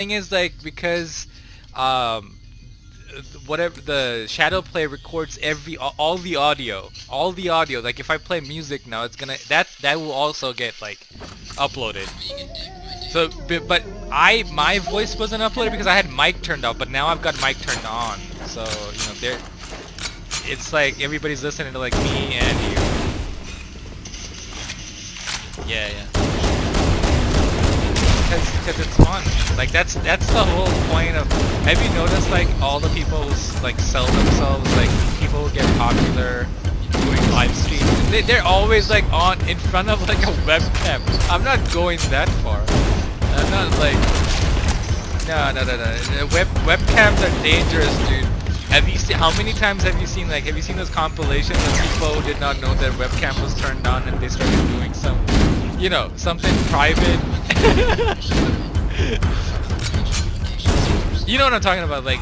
thing is like because um whatever the shadow play records all the audio, like if I play music now it's gonna that will also get like uploaded. So but I my voice wasn't uploaded because I had mic turned off, but now I've got mic turned on, so you know there it's like everybody's listening to like me and you. Yeah, because it's fun. Like that's the whole point of. Have you noticed like all the people who like sell themselves, like people who get popular doing live streams? They're always like on in front of like a webcam. I'm not going that far. I'm not like no. Webcams are dangerous, dude. Have you seen how many times have you seen those compilations of people who did not know their webcam was turned on and they started doing some, something private. You know what I'm talking about, like.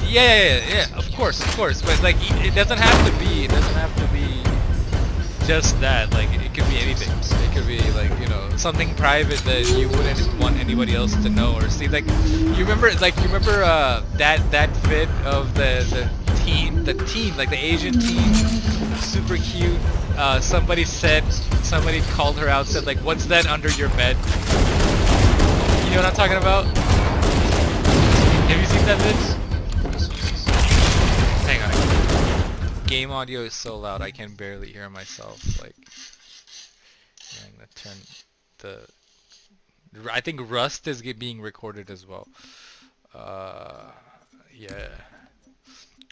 Yeah. Of course. But like, it doesn't have to be. It doesn't have to be just that. Like, it could be anything. It could be like, something private that you wouldn't want anybody else to know or see. Like, you remember that vid of the teen, like the Asian teen, super cute. Somebody called her out, said like, "What's that under your bed?" You know what I'm talking about? Have you seen that vid? Hang on. Game audio is so loud I can barely hear myself. Like, yeah, I'm gonna turn I think Rust is being recorded as well. Yeah.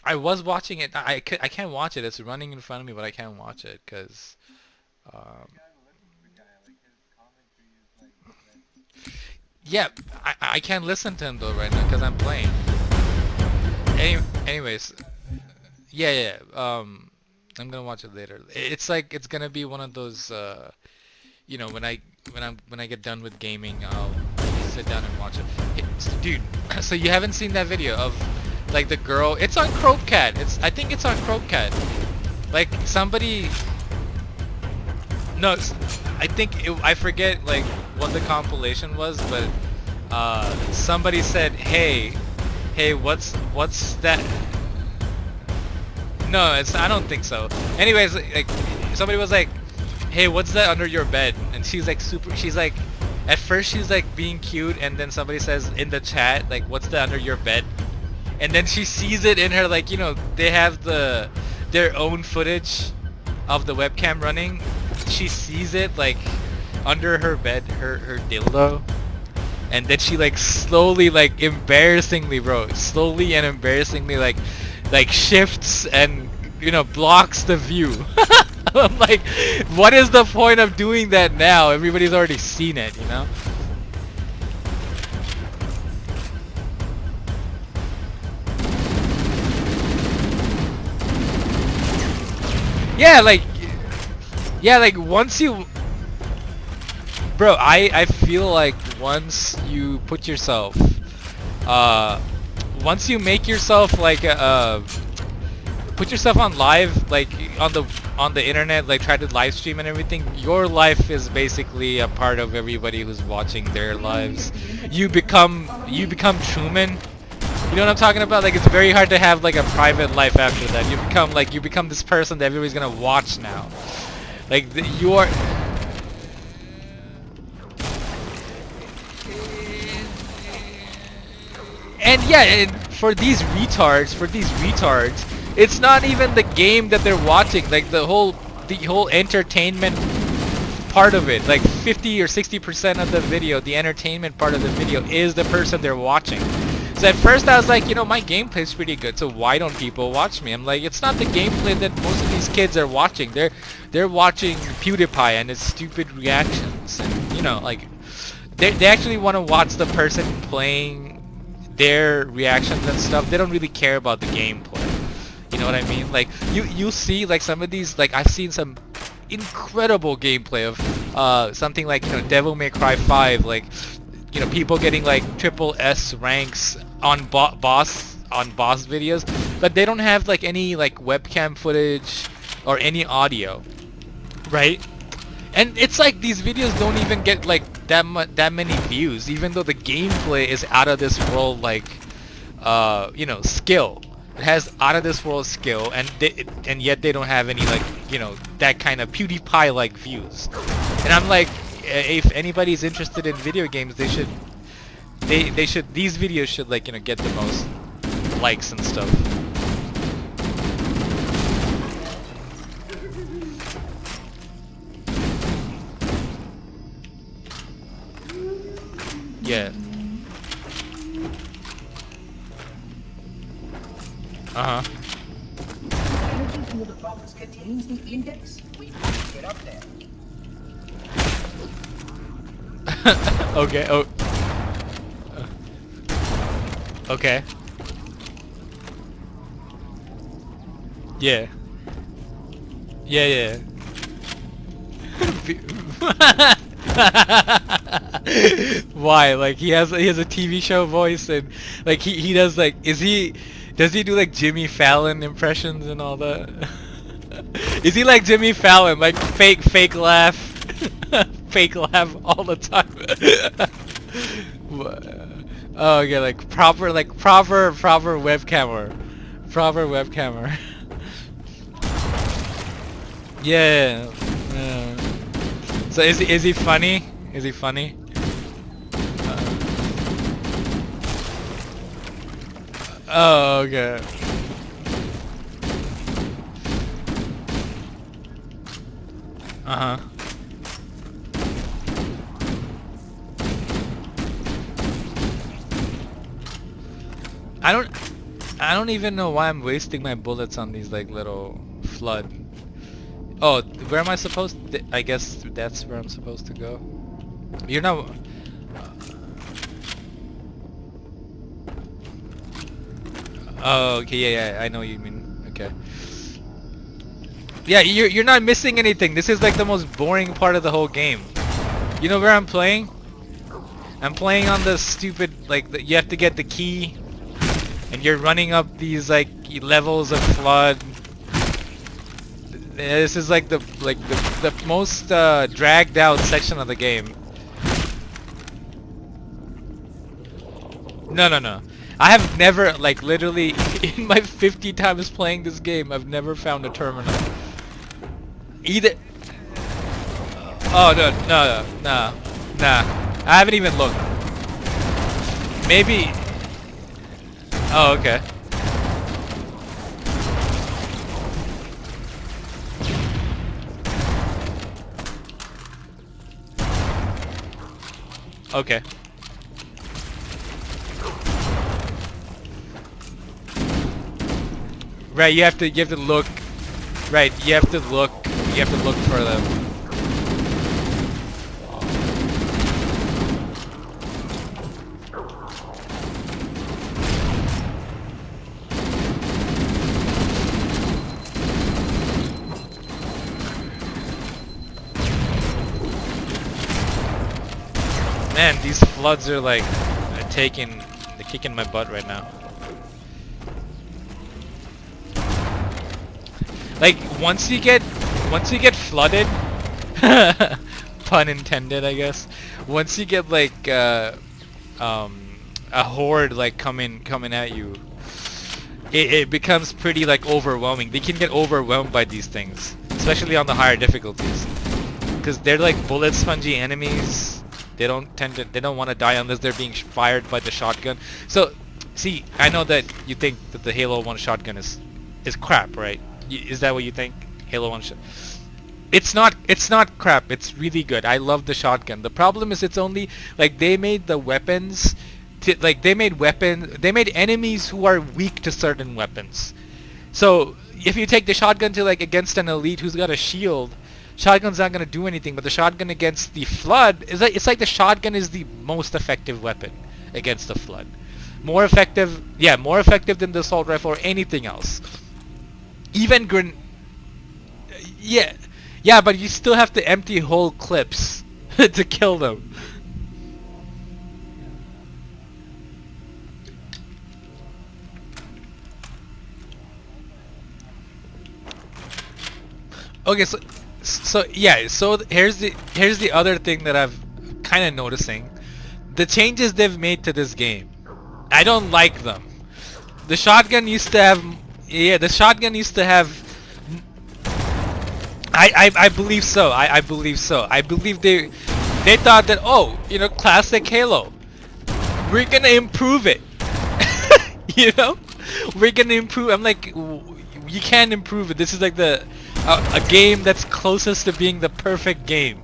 I was watching it. I can't watch it. It's running in front of me, but I can't watch it because. Um, yeah, I can't listen to him though right now because I'm playing. Anyways, yeah. I'm gonna watch it later. It's like it's gonna be one of those. When I get done with gaming, I'll sit down and watch it. Dude, so you haven't seen that video of like the girl? It's on Croakcat. I think it's on Croakcat. Like somebody. No, I forget like what the compilation was, but somebody said, "Hey, what's that?" No, I don't think so. Anyways, like somebody was like, "Hey, what's that under your bed?" And she's like at first she's like being cute, and then somebody says in the chat like, "What's that under your bed?" And then she sees it in her, like, they have their own footage of the webcam running. She sees it like under her bed, her dildo, and then she like slowly, like embarrassingly like shifts and blocks the view. I'm like, what is the point of doing that now? Everybody's already seen it, Yeah, like once you, bro, I feel like once you put yourself, once you make yourself like put yourself on live, like on the internet, like try to live stream and everything, your life is basically a part of everybody who's watching their lives. You become Truman. You know what I'm talking about? Like, it's very hard to have like a private life after that. You become this person that everybody's gonna watch now. Like you are. And yeah, and for these retards, it's not even the game that they're watching. Like the whole entertainment part of it, like 50 or 60% of the video, the entertainment part of the video is the person they're watching. So at first I was like, my gameplay's pretty good, so why don't people watch me? I'm like, it's not the gameplay that most of these kids are watching. They're watching PewDiePie and his stupid reactions, and like they actually want to watch the person playing their reactions and stuff. They don't really care about the gameplay. You know what I mean? Like you see like some of these, like I've seen some incredible gameplay of something like Devil May Cry 5, like people getting like triple S ranks on boss videos, but they don't have like any like webcam footage or any audio, right? And it's like these videos don't even get like that many views, even though the gameplay is out of this world, like you know, skill. It has out of this world skill, and yet they don't have any, like, you know, that kind of PewDiePie like views. And I'm like, if anybody's interested in video games, they should these videos should, like, you know, get the most likes and stuff. Yeah. Uh-huh. Energy from the box contains the index. We have to get up there. Okay. Oh. Okay. Yeah. Yeah, yeah. Why? Like, he has a TV show voice, and like he does, like, does he do like Jimmy Fallon impressions and all that? Is he like Jimmy Fallon, like fake laugh, fake laugh all the time? Oh yeah, like proper webcamer, proper webcamer. Yeah. Yeah. So is he funny? Is he funny? Oh, okay. Uh-huh. I don't even know why I'm wasting my bullets on these, like, little flood. Oh, where am I supposed to, I guess that's where I'm supposed to go. You're not... Oh, okay, yeah, I know what you mean. Okay. Yeah, you're not missing anything. This is like the most boring part of the whole game. You know where I'm playing? I'm playing on the stupid, like, you have to get the key, and you're running up these, like, levels of flood. This is like the most dragged out section of the game. No. I have never, like, literally in my 50 times playing this game, I've never found a terminal. Either. Oh no. I haven't even looked. Maybe. Oh, okay. Okay. Right, you have to look. Right, you have to look for them. Man, these floods are like they're kicking my butt right now. Like, once you get flooded, pun intended, I guess. Once you get like a horde like coming at you, it becomes pretty, like, overwhelming. They can get overwhelmed by these things, especially on the higher difficulties, because they're like bullet spongy enemies. They don't want to die unless they're being fired by the shotgun. So, see, I know that you think that the Halo 1 shotgun is crap, right? Is that what you think? Halo 1 It's not crap. It's really good. I love the shotgun. The problem is it's only, like, they made the weapons they made enemies who are weak to certain weapons. So, if you take the shotgun to, like, against an elite who's got a shield, shotgun's not gonna do anything, but the shotgun against the flood is like, it's like the shotgun is the most effective weapon against the flood. More effective than the assault rifle or anything else. Even yeah, but you still have to empty whole clips to kill them. Okay, So yeah, so here's the other thing that I've kind of noticing. The changes they've made to this game, I don't like them. The shotgun used to have, yeah, the shotgun used to have. I believe so. I believe so. I believe they thought that, oh, you know, classic Halo, we're gonna improve it. You know, we're gonna improve. I'm like, you can't improve it. This is like the a game that's closest to being the perfect game.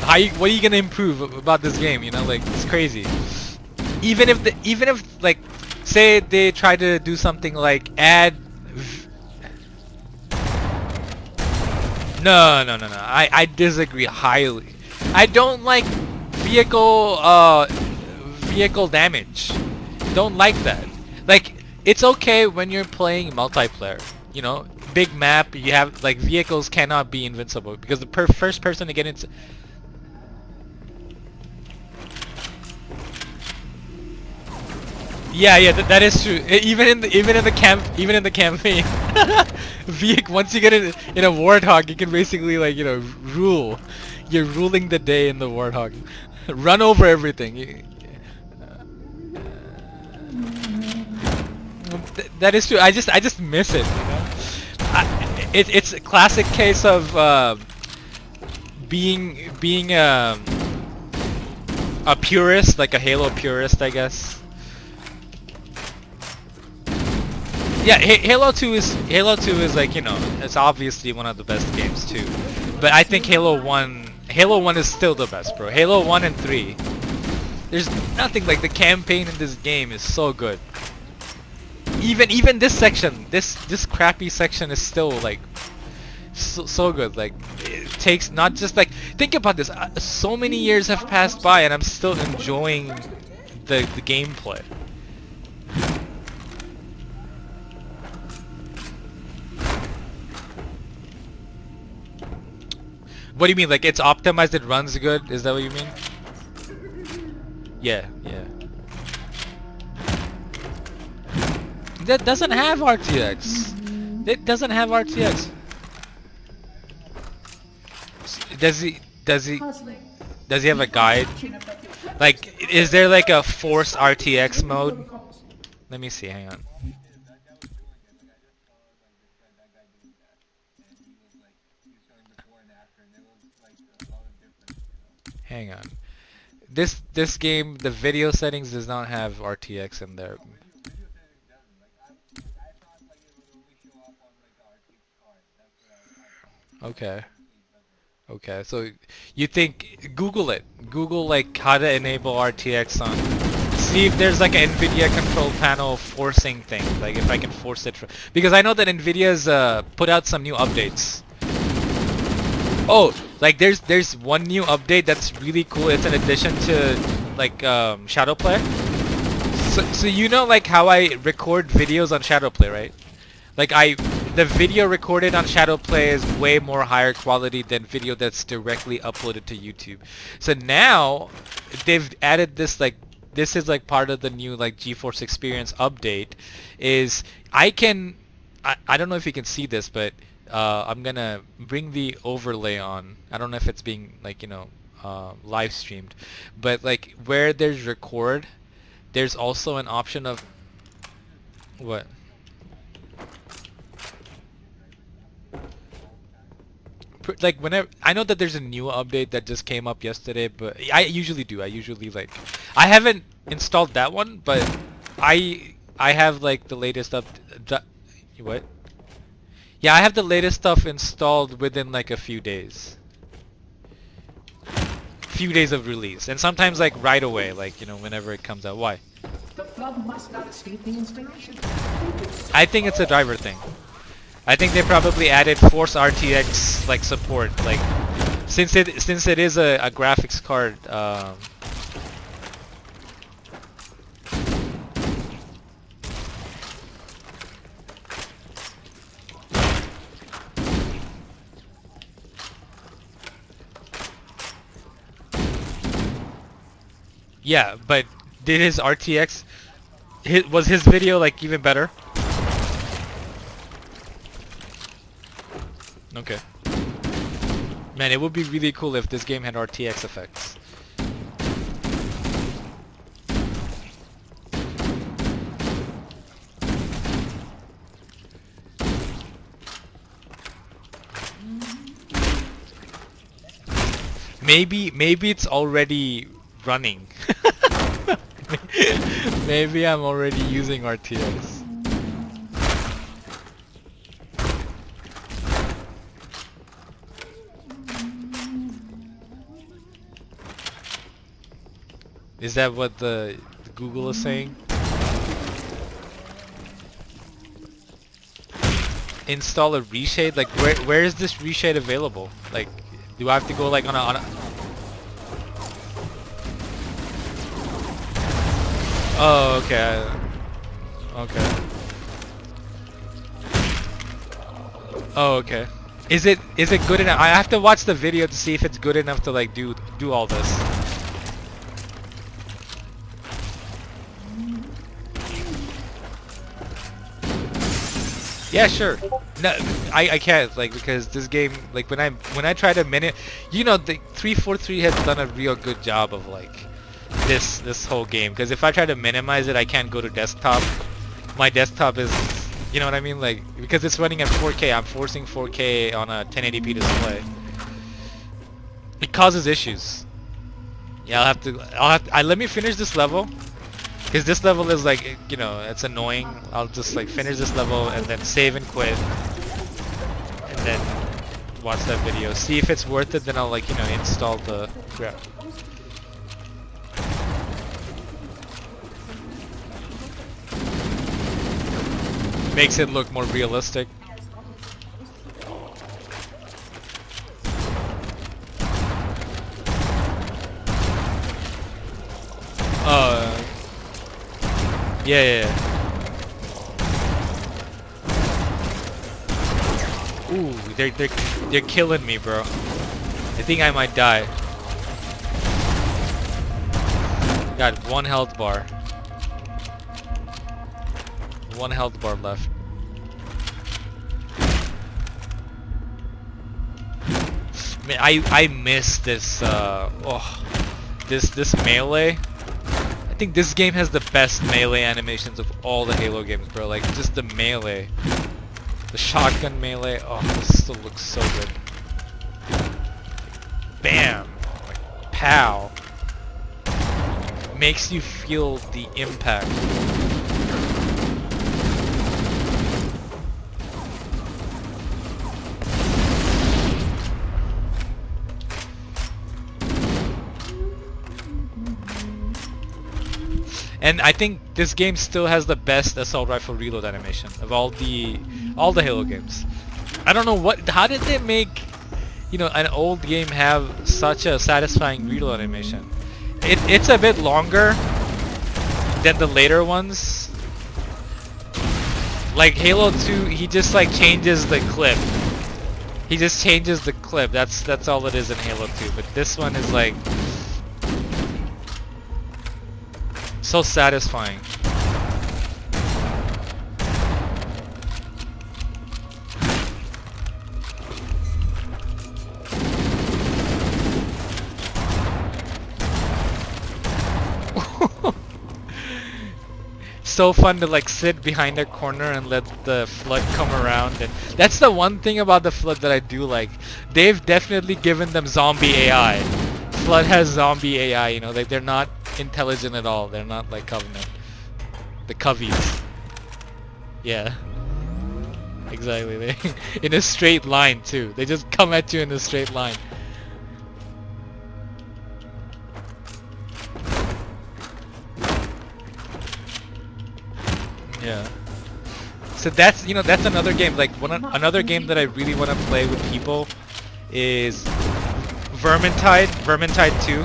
What are you gonna improve about this game? You know, like, it's crazy. Even if like, say they try to do something like add. No. I disagree highly. I don't like vehicle damage. Don't like that. Like, it's okay when you're playing multiplayer. You know, big map. You have like vehicles cannot be invincible because the first person to get into. Yeah, that is true. Even in the campaign, once you get in a warthog, you can basically, like, you know, rule. You're ruling the day in the warthog. Run over everything. That is true. I just miss it. You know, it's a classic case of being a purist, like a Halo purist, I guess. Yeah, Halo 2 is like, you know, it's obviously one of the best games too. But I think Halo 1 is still the best, bro. Halo 1 and 3. There's nothing like the campaign in this game is so good. Even this section, this crappy section is still like so good. Like, it takes not just like, think about this. So many years have passed by and I'm still enjoying the gameplay. What do you mean? Like, it's optimized, it runs good? Is that what you mean? Yeah. That doesn't have RTX. It doesn't have RTX. Does he have a guide? Like, is there like a forced RTX mode? Let me see, hang on. Hang on. This game, the video settings does not have RTX in there. Okay. Okay, so you think, Google it. Google like how to enable RTX on. See if there's like an NVIDIA control panel forcing thing. Like if I can force it, because I know that NVIDIA's put out some new updates. Oh, like there's one new update that's really cool. It's an addition to like Shadowplay. So you know, like how I record videos on Shadowplay, right? Like the video recorded on Shadowplay is way more higher quality than video that's directly uploaded to YouTube. So now they've added this, like, this is like part of the new like GeForce Experience update. Is I don't know if you can see this, but I'm gonna bring the overlay on. I don't know if it's being, like, you know, live streamed, but like where there's record, there's also an option of what? Like, whenever I know that there's a new update that just came up yesterday, but I usually like, I haven't installed that one, but I have like the latest what? Yeah, I have the latest stuff installed within like a few days. Few days of release, and sometimes like right away, like, you know, whenever it comes out. Why? The flood must not escape the installation. I think it's a driver thing. I think they probably added Force RTX like support, like since it is a graphics card. Yeah, but did his RTX? Was his video like even better? Okay. Man, it would be really cool if this game had RTX effects. Maybe it's already running. Maybe I'm already using RTX. Is that what the Google is saying? Install a reshade? Like where is this reshade available? Like do I have to go like on a Oh, okay. Okay. Oh, okay. Is it good enough? I have to watch the video to see if it's good enough to like do all this. Yeah, sure. No, I can't like because this game like when I try to minute, you know, the 343 has done a real good job of like this whole game because if I try to minimize it, I can't go to desktop. My desktop is, you know what I mean, like because it's running at 4K. I'm forcing 4K on a 1080p display. It causes issues. Yeah, let me finish this level. Because this level is like, you know, it's annoying. I'll just like finish this level and then save and quit. And then watch that video. See if it's worth it, then I'll like, you know, install the crap. Makes it look more realistic. Yeah. Ooh, they're killing me, bro. I think I might die. Got one health bar. One health bar left. Man, I miss this this melee. I think this game has the best melee animations of all the Halo games, bro. Like just the melee. The shotgun melee. Oh, this still looks so good. Bam! Like, pow! Makes you feel the impact. And I think this game still has the best assault rifle reload animation of all the Halo games. I don't know how did they make, you know, an old game have such a satisfying reload animation? It's a bit longer than the later ones. Like Halo 2, he just like changes the clip. He just changes the clip. That's all it is in Halo 2. But this one is like so satisfying. So fun to like sit behind a corner and let the flood come around, and that's the one thing about the flood that I do like. They've definitely given them zombie AI. Flood has zombie AI, you know, like they're not intelligent at all. They're not like Covenant. The Coveys. Yeah. Exactly. They in a straight line too. They just come at you in a straight line. Yeah. So that's, you know, that's another game. Like another game that I really want to play with people is Vermintide 2.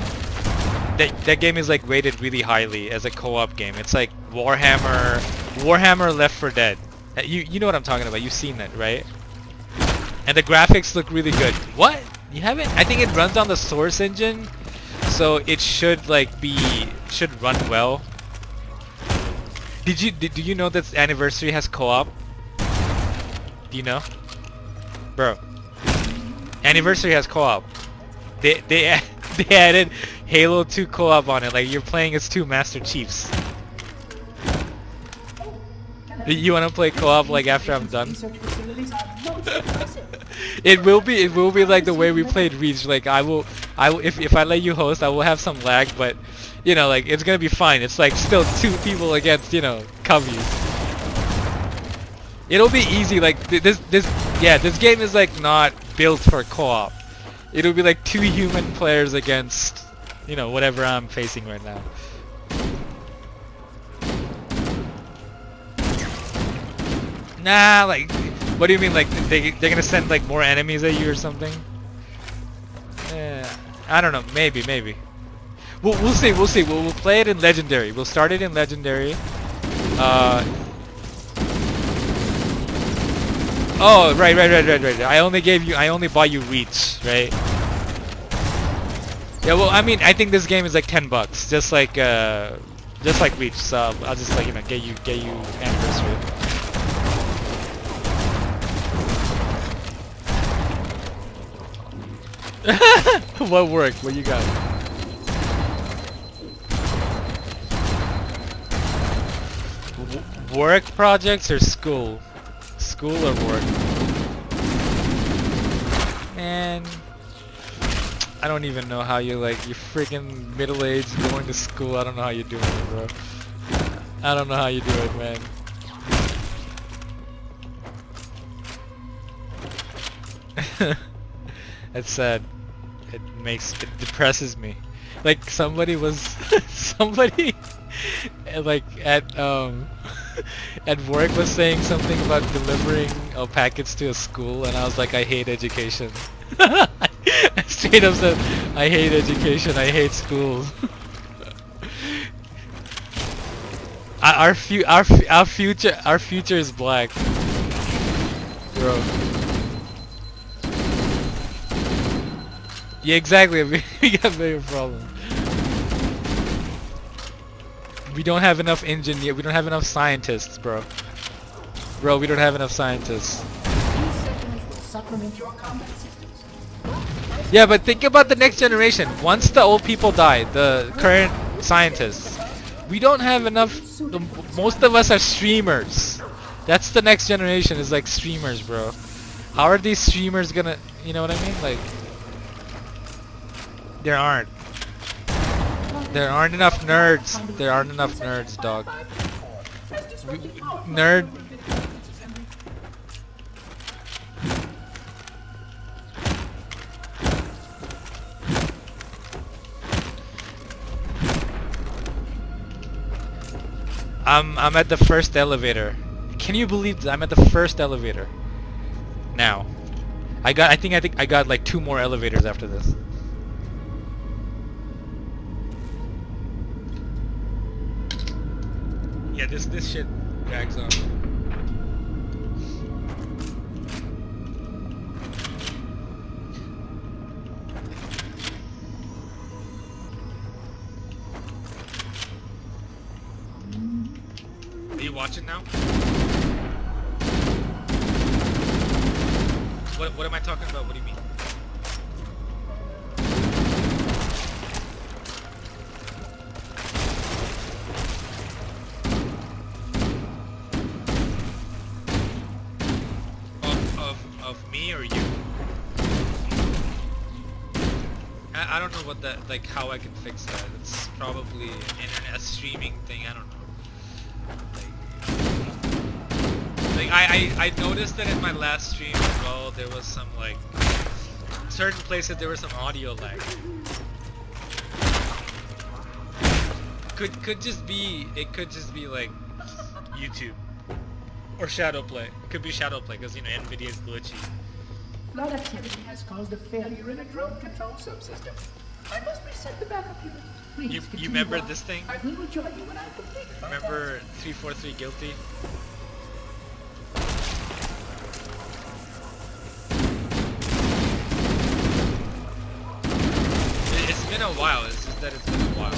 That game is like rated really highly as a co-op game. It's like Warhammer Left 4 Dead. You know what I'm talking about. You've seen it, right? And the graphics look really good. What? You haven't? I think it runs on the Source engine, so it should should run well. Do you know that Anniversary has co-op? Do you know? Bro. Anniversary has co-op. They they added Halo 2 co-op on it. Like you're playing as two Master Chiefs. You wanna play co-op like after I'm done? It will be like the way we played Reach. Like if I let you host, I will have some lag, but you know, like it's gonna be fine. It's like still two people against, you know, cubbies. It'll be easy. Like this game is like not built for co-op. It'll be like two human players against, you know, whatever I'm facing right now. Nah, like, what do you mean? Like they're gonna send like more enemies at you or something? Yeah, I don't know. Maybe. We'll see. We'll play it in Legendary. We'll start it in Legendary. Oh, right. I only bought you Reach, right? Yeah, well, I mean, I think this game is like $10, just like Reach. So I'll just like, you know, get you Anniversary. What worked? What you got? Work projects or school? School or work? Man, I don't even know how you, like, you're freaking middle-aged going to school. I don't know how you're doing it, bro. I don't know how you do it, man. That's sad. It depresses me. Like somebody like at work was saying something about delivering a package to a school, and I was like, I hate education. I straight up said, I hate education, I hate schools. Our future is black, bro. Yeah, exactly. We got bigger problems. We don't have enough engineers. We don't have enough scientists, bro. Bro, we don't have enough scientists. Yeah, but think about the next generation. Once the old people die, the current scientists, we don't have enough. Most of us are streamers. That's the next generation, is like streamers, bro. How are these streamers gonna, you know what I mean? Like, there aren't enough nerds. There aren't enough nerds, dog. Nerd. I'm at the first elevator. Can you believe that? I'm at the first elevator now. I think I got like 2 more elevators after this. Yeah, this shit drags on. Are you watching now? What am I talking about? What do you mean? Of me or you? I don't know what that, like, how I can fix that. It's probably a streaming thing. I don't know. Like I noticed that in my last stream as well, there was some, like, certain places there was some audio lag. Could just be, it could just be like YouTube or Shadowplay. It could be Shadowplay because, you know, NVIDIA is glitchy. Flood activity has caused a failure in a drone control subsystem. I must reset the backup unit. Please You remember this thing? I will join you when I complete my Remember 343 Guilty? It's been a while. It's just that it's been a while.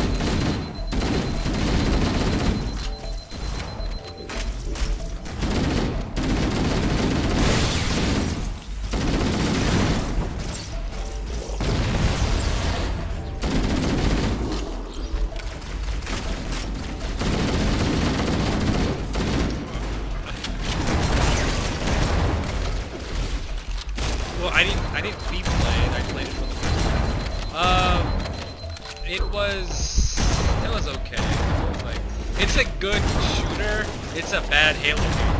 was okay. It was like, it's a good shooter. It's a bad Halo game.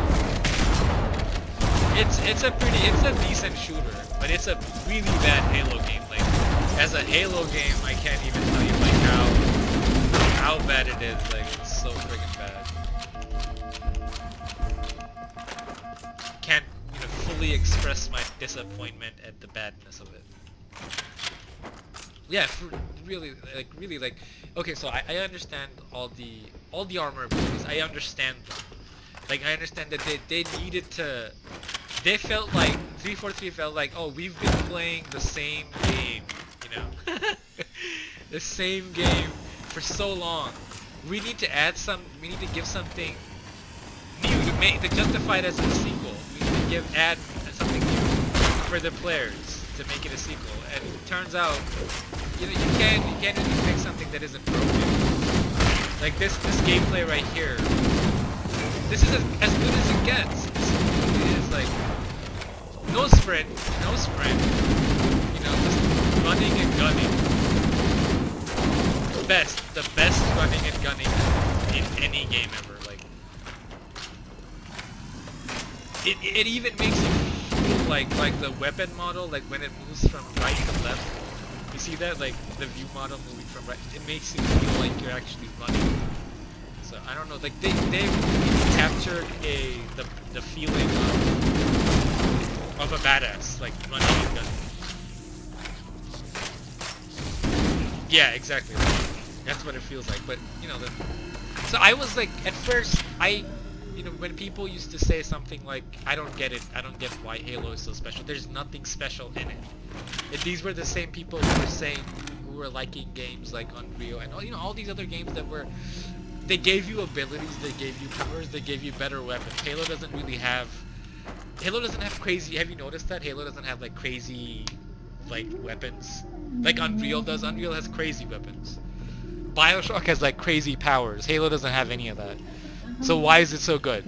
It's a decent shooter, but it's a really bad Halo game. Like, as a Halo game, I can't even tell you like how bad it is. Like, it's so friggin' bad. Can't fully express my disappointment at the badness of it. Yeah, really like, okay, so I understand all the armor abilities. I understand them. Like, I understand that they needed to. They felt like 343 felt like, oh, we've been playing the same game, the same game for so long. We need to add some. We need to give something new to justify it as a sequel. We need to add something new for the players to make it a sequel. And it turns out, you can't really fix something that isn't broken. Like this gameplay right here. This is as good as it gets. It is like no sprint, just running and gunning. The best running and gunning in any game ever. Like it even makes you feel like the weapon model, like when it moves from right to left. You see that, like the view model moving from right. It makes you feel like you're actually running. So I don't know, like they captured the feeling of a badass, like running and gunning. Yeah, exactly. That's what it feels like. But so I was like, at first, when people used to say something like, I don't get it, I don't get why Halo is so special. There's nothing special in it. And these were the same people who were saying, who were liking games like Unreal and all these other games that were. They gave you abilities, they gave you powers, they gave you better weapons. Halo doesn't have crazy. Have you noticed that Halo doesn't have like crazy, like weapons, like Unreal does? Unreal has crazy weapons. BioShock has like crazy powers. Halo doesn't have any of that. So why is it so good?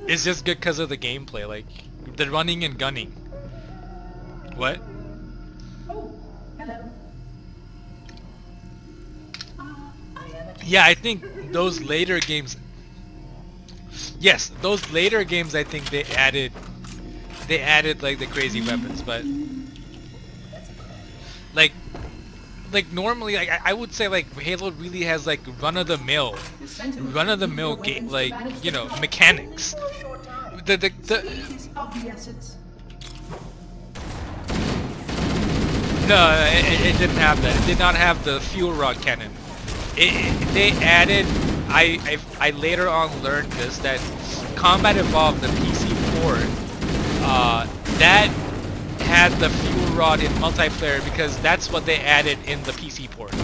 It's just good because of the gameplay, like the running and gunning. What? Oh, hello. Yeah, I think those later games. Yes, those later games. I think they added like the crazy weapons, but like normally, like I would say like Halo really has like run of the mill game, like mechanics. The No, it didn't have that. It did not have the fuel rod cannon. They added. I later on learned this, that Combat Evolved, the PC port, that had the fuel rod in multiplayer because that's what they added in the PC port.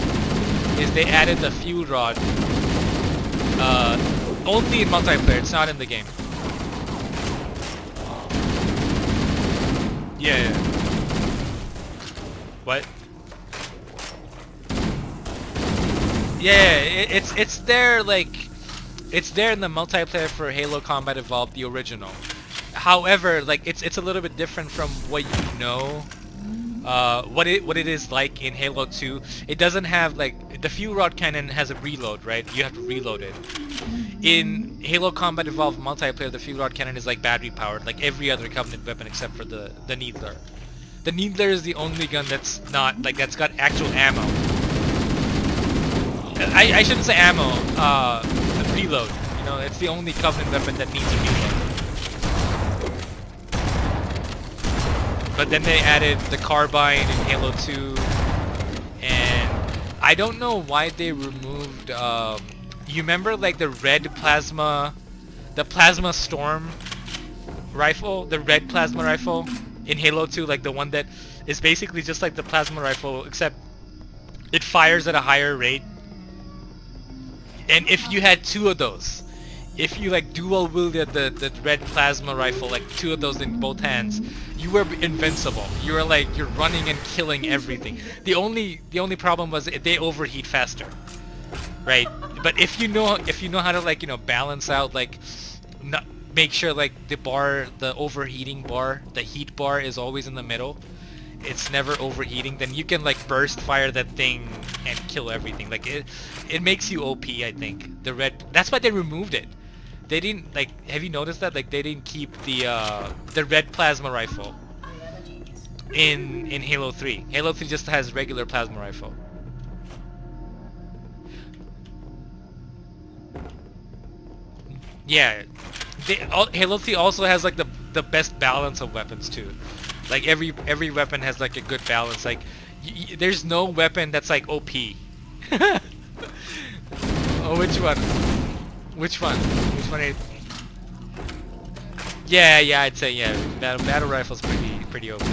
Is they added the fuel rod only in multiplayer. It's not in the game. Yeah. What? Yeah, it's there, like it's there in the multiplayer for Halo Combat Evolved, the original. However, like it's a little bit different from what what it is like in Halo 2. It doesn't have like the fuel rod cannon has a reload, right? You have to reload it. In Halo Combat Evolved multiplayer, the fuel rod cannon is like battery powered, like every other Covenant weapon except for the Needler. The Needler is the only gun that's not like that's got actual ammo. I shouldn't say ammo. Reload. It's the only Covenant weapon that needs a reload. But then they added the carbine in Halo 2, and I don't know why they removed. You remember like the plasma storm rifle, the red plasma rifle in Halo 2, like the one that is basically just like the plasma rifle, except it fires at a higher rate. And if you had two of those, if you like dual wielded the red plasma rifle, like two of those in both hands, you were invincible. You were like, you're running and killing everything. The only problem was they overheat faster, right? But if you know how to like balance out, like make sure like the overheating bar, the heat bar is always in the middle, it's never overheating, then you can like burst fire that thing and kill everything. Like it makes you OP, I think. The red, that's why they removed it. They didn't like, have you noticed that? Like they didn't keep the red plasma rifle in Halo 3. Halo 3 just has regular plasma rifle. Yeah, Halo 3 also has like the best balance of weapons too. Like every weapon has like a good balance. Like there's no weapon that's like OP. Oh, which one? Which one? Which one? Yeah, I'd say yeah. Battle rifle's pretty OP.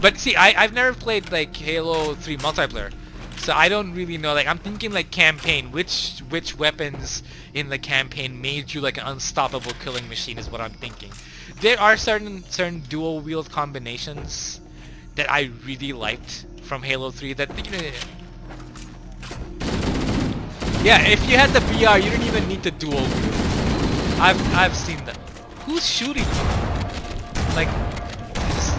But see, I've never played like Halo 3 multiplayer, so I don't really know. Like I'm thinking like campaign. Which weapons in the campaign made you like an unstoppable killing machine is what I'm thinking. There are certain dual wield combinations that I really liked from Halo 3. That yeah, if you had the VR, you didn't even need the dual wield. I've seen that. Who's shooting me? Like, just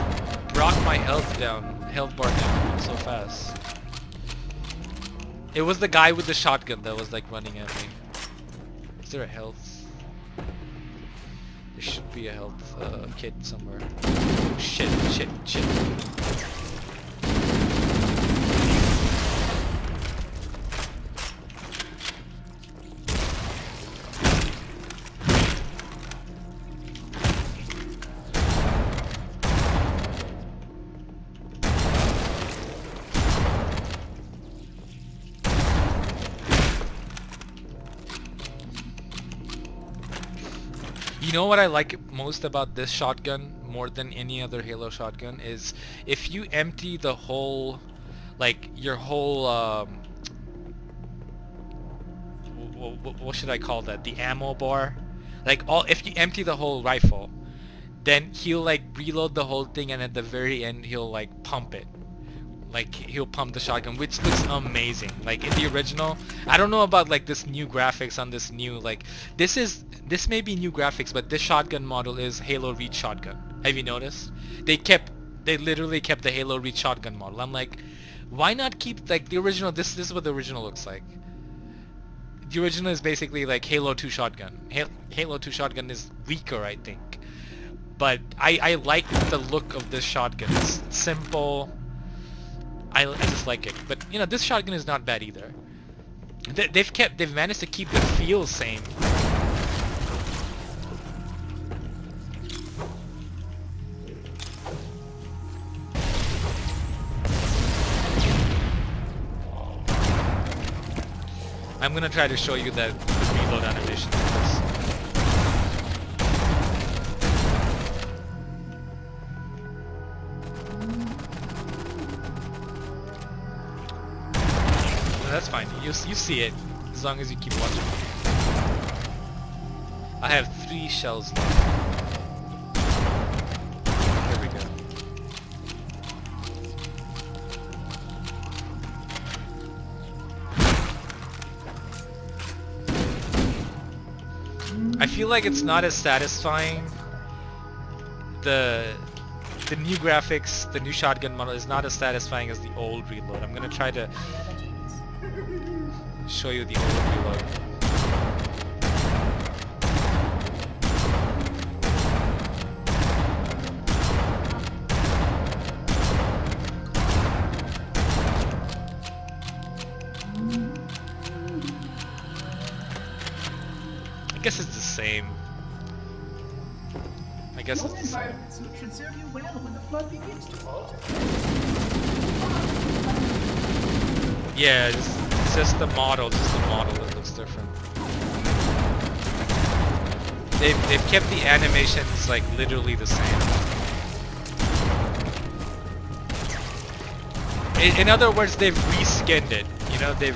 brought my health bar down so fast. It was the guy with the shotgun that was like running at me. Is there a health? There should be a health kit somewhere. Oh, shit. You know what I like most about this shotgun more than any other Halo shotgun is if you empty the whole, like your whole what should I call that? The ammo bar. Like if you empty the whole rifle, then he'll like reload the whole thing, and at the very end he'll like pump it. Like he'll pump the shotgun, which looks amazing. Like in the original, I don't know about like this new graphics on this new, like this may be new graphics, but this shotgun model is Halo Reach shotgun. Have you noticed? They literally kept the Halo Reach shotgun model. I'm like, why not keep like the original? This is what the original looks like. The original is basically like Halo 2 shotgun. Halo 2 shotgun is weaker, I think. But I like the look of this shotgun. It's simple. I just like it. But you know, this shotgun is not bad either. They've managed to keep the feel same. I'm gonna try to show you that reload animation. That's fine. You see it as long as you keep watching. I have 3 shells left. There we go. I feel like it's not as satisfying. The new graphics, the new shotgun model is not as satisfying as the old reload. I'm gonna try to show you the old reload. I guess it's the same. I guess it's the same. Should serve you well when the flood begins to alter. Yeah, it's just the model that looks different. They've kept the animations like literally the same. In other words, they've reskinned it. You know, they've.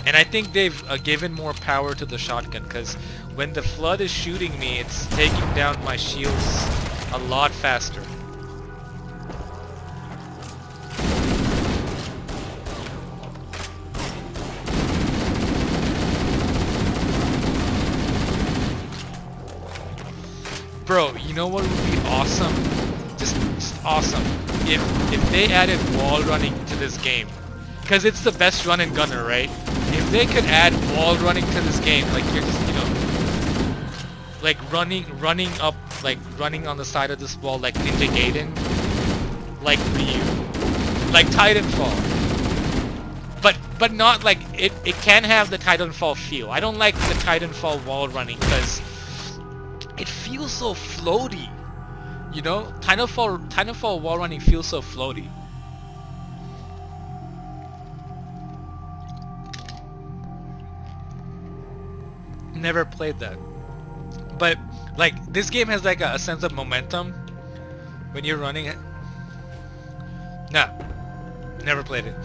And I think they've given more power to the shotgun, because when the flood is shooting me, it's taking down my shields a lot faster. Bro, you know what would be awesome? Just awesome. If they added wall running to this game. Because it's the best run and gunner, right? If they could add wall running to this game, like you're just, like running up, like running on the side of this wall like Ninja Gaiden, like Ryu, like Titanfall. But not like it can have the Titanfall feel. I don't like the Titanfall wall running because it feels so floaty. You know? Titanfall wall running feels so floaty. Never played that. But like this game has like a sense of momentum when you're running it. Nah. Never played it.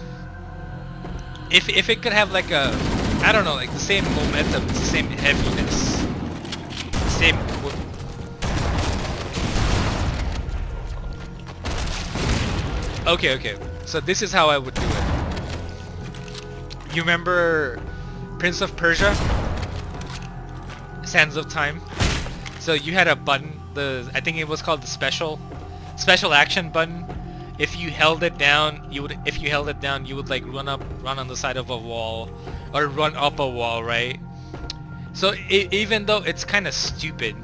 If it could have like a, I don't know, like the same momentum, the same heaviness, same. Okay. So this is how I would do it. You remember Prince of Persia? Sands of Time? So you had a button, I think it was called the special action button. If you held it down, you would like run on the side of a wall, or run up a wall, right? So even though it's kind of stupid,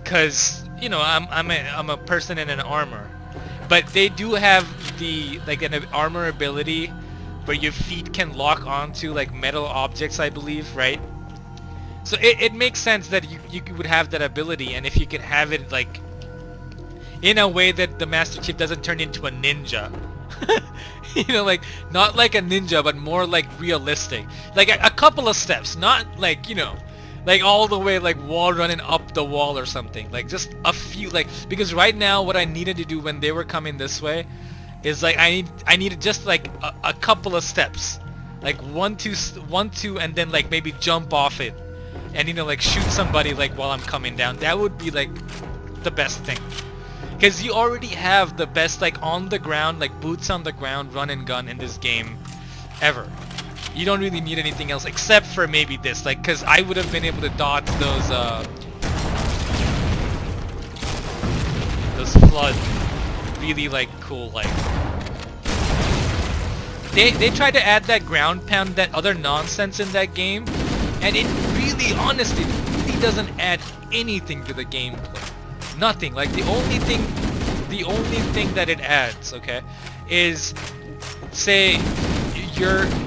cause I'm a person in an armor, but they do have the like an armor ability where your feet can lock onto like metal objects, I believe, right? So it makes sense that you would have that ability, and if you could have it like in a way that the Master Chief doesn't turn into a ninja. Like not like a ninja, but more like realistic. Like a couple of steps, not like, like all the way like wall running up the wall or something. Like just a few, like, because right now what I needed to do when they were coming this way is like I needed just like a couple of steps. Like one, two, and then like maybe jump off it. And like shoot somebody like while I'm coming down. That would be like the best thing. Because you already have the best like on the ground, like boots on the ground run and gun in this game ever. You don't really need anything else except for maybe this, like, because I would have been able to dodge those flood really like cool, like they tried to add that ground pound, that other nonsense in that game, and it really, honestly, really doesn't add anything to the gameplay. Nothing. Like the only thing that it adds, okay, is say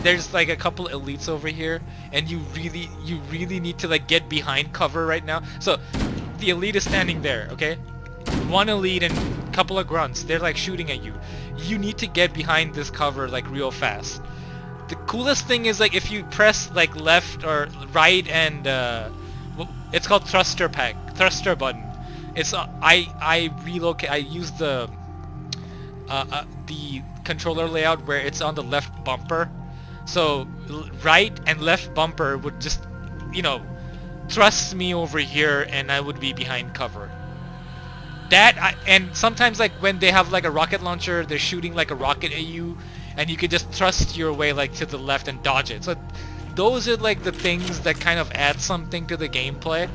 there's like a couple elites over here, and you really need to like get behind cover right now. So the elite is standing there, okay? One elite and a couple of grunts, they're like shooting at you. You need to get behind this cover like real fast. The coolest thing is like if you press like left or right and it's called thruster button. It's I use the controller layout where it's on the left bumper. So right and left bumper would just thrust me over here, and I would be behind cover. And sometimes like when they have like a rocket launcher, they're shooting like a rocket at you, and you can just thrust your way like to the left and dodge it. So those are like the things that kind of add something to the gameplay.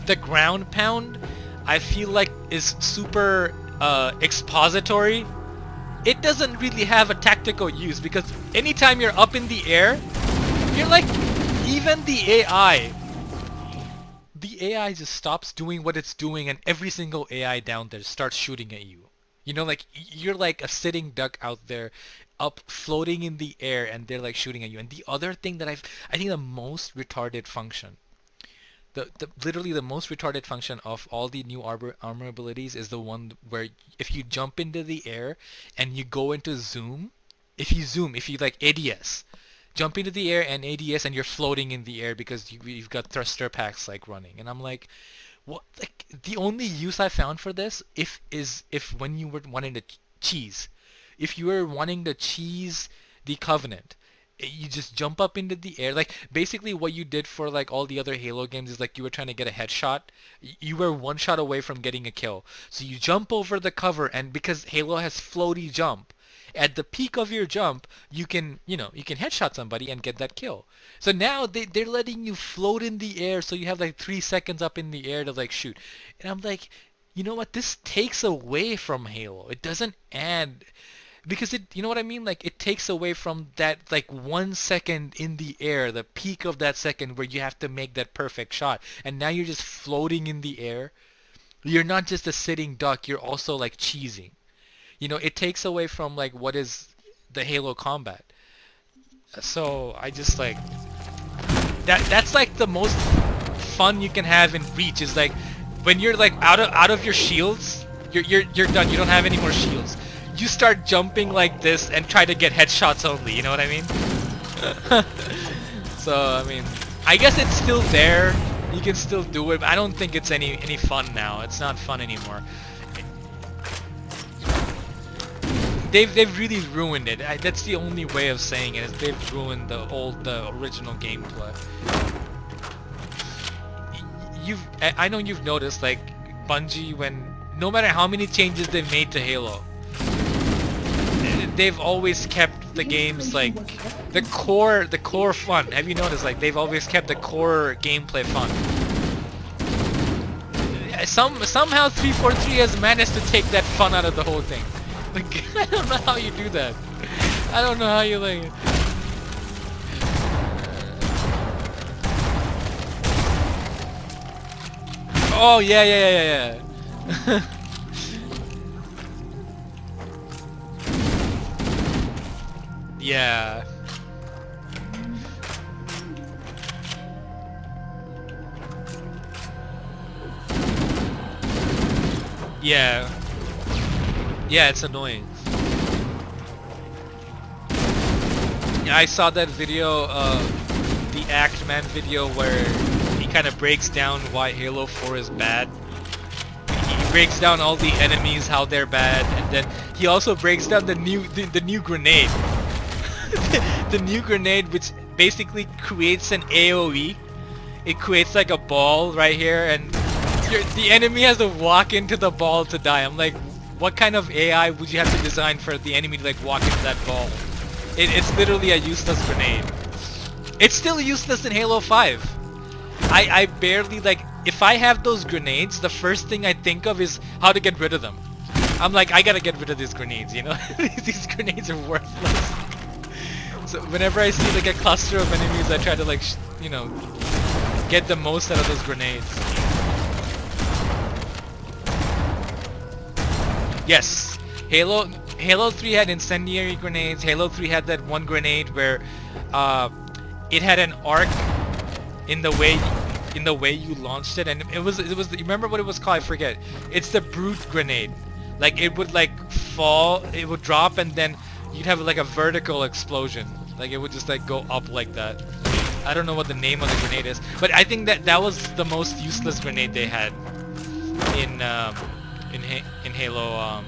The ground pound, I feel like, is super expository. It doesn't really have a tactical use, because anytime you're up in the air, you're like, even the AI just stops doing what it's doing, and every single AI down there starts shooting at you. Like you're like a sitting duck out there, up floating in the air, and they're like shooting at you. And the other thing that I think the most retarded function, literally the most retarded function of all the new armor abilities is the one where if you jump into the air and you go into zoom, if you like ADS, jump into the air and ADS, and you're floating in the air because you've got thruster packs like running. And I'm like, what? Like the only use I found for this if when you were wanting to cheese, if you were wanting to cheese the Covenant, you just jump up into the air. Like basically what you did for like all the other Halo games is like you were trying to get a headshot. You were one shot away from getting a kill. So you jump over the cover, and because Halo has floaty jump, At the peak of your jump, you can, you can headshot somebody and get that kill. So now they're letting you float in the air, so you have like 3 seconds up in the air to like shoot. And I'm like, you know what? This takes away from Halo. It doesn't add, because you know what I mean? Like, it takes away from that like 1 second in the air, the peak of that second where you have to make that perfect shot. And now you're just floating in the air. You're not just a sitting duck, you're also like cheesing. It takes away from like what is the Halo combat. So I just like that's like the most fun you can have in Reach, is like when you're like out of your shields, you're done. You don't have any more shields. You start jumping like this and try to get headshots only, you know what I mean? So I mean, I guess it's still there. You can still do it, but I don't think it's any fun now. It's not fun anymore. They've really ruined it. That's the only way of saying it, is they've ruined the original gameplay. I know you've noticed, like, Bungie, no matter how many changes they've made to Halo, they've always kept the games like the core fun. Have you noticed, like, they've always kept the core gameplay fun? Somehow 343 has managed to take that fun out of the whole thing. Like, I don't know how you do that. I don't know how you like. Oh yeah. Yeah. Yeah. Yeah, it's annoying. Yeah, I saw that video, the Act Man video, where he kind of breaks down why Halo 4 is bad. He breaks down all the enemies, how they're bad, and then he also breaks down the new grenade. The new grenade, which basically creates an AoE. It creates like a ball right here, and the enemy has to walk into the ball to die. I'm like, what kind of AI would you have to design for the enemy to like walk into that ball? It's literally a useless grenade. It's still useless in Halo 5. I barely, like, if I have those grenades, the first thing I think of is how to get rid of them. I'm like, I gotta get rid of these grenades, you know? These grenades are worthless. So whenever I see like a cluster of enemies, I try to like, get the most out of those grenades. Yes, Halo 3 had incendiary grenades. Halo 3 had that one grenade where it had an arc in the way you launched it, and it was you remember what it was called? I forget. It's the brute grenade. Like, it would like fall, it would drop, and then you'd have like a vertical explosion. Like, it would just like go up like that. I don't know what the name of the grenade is, but I think that was the most useless grenade they had in Halo.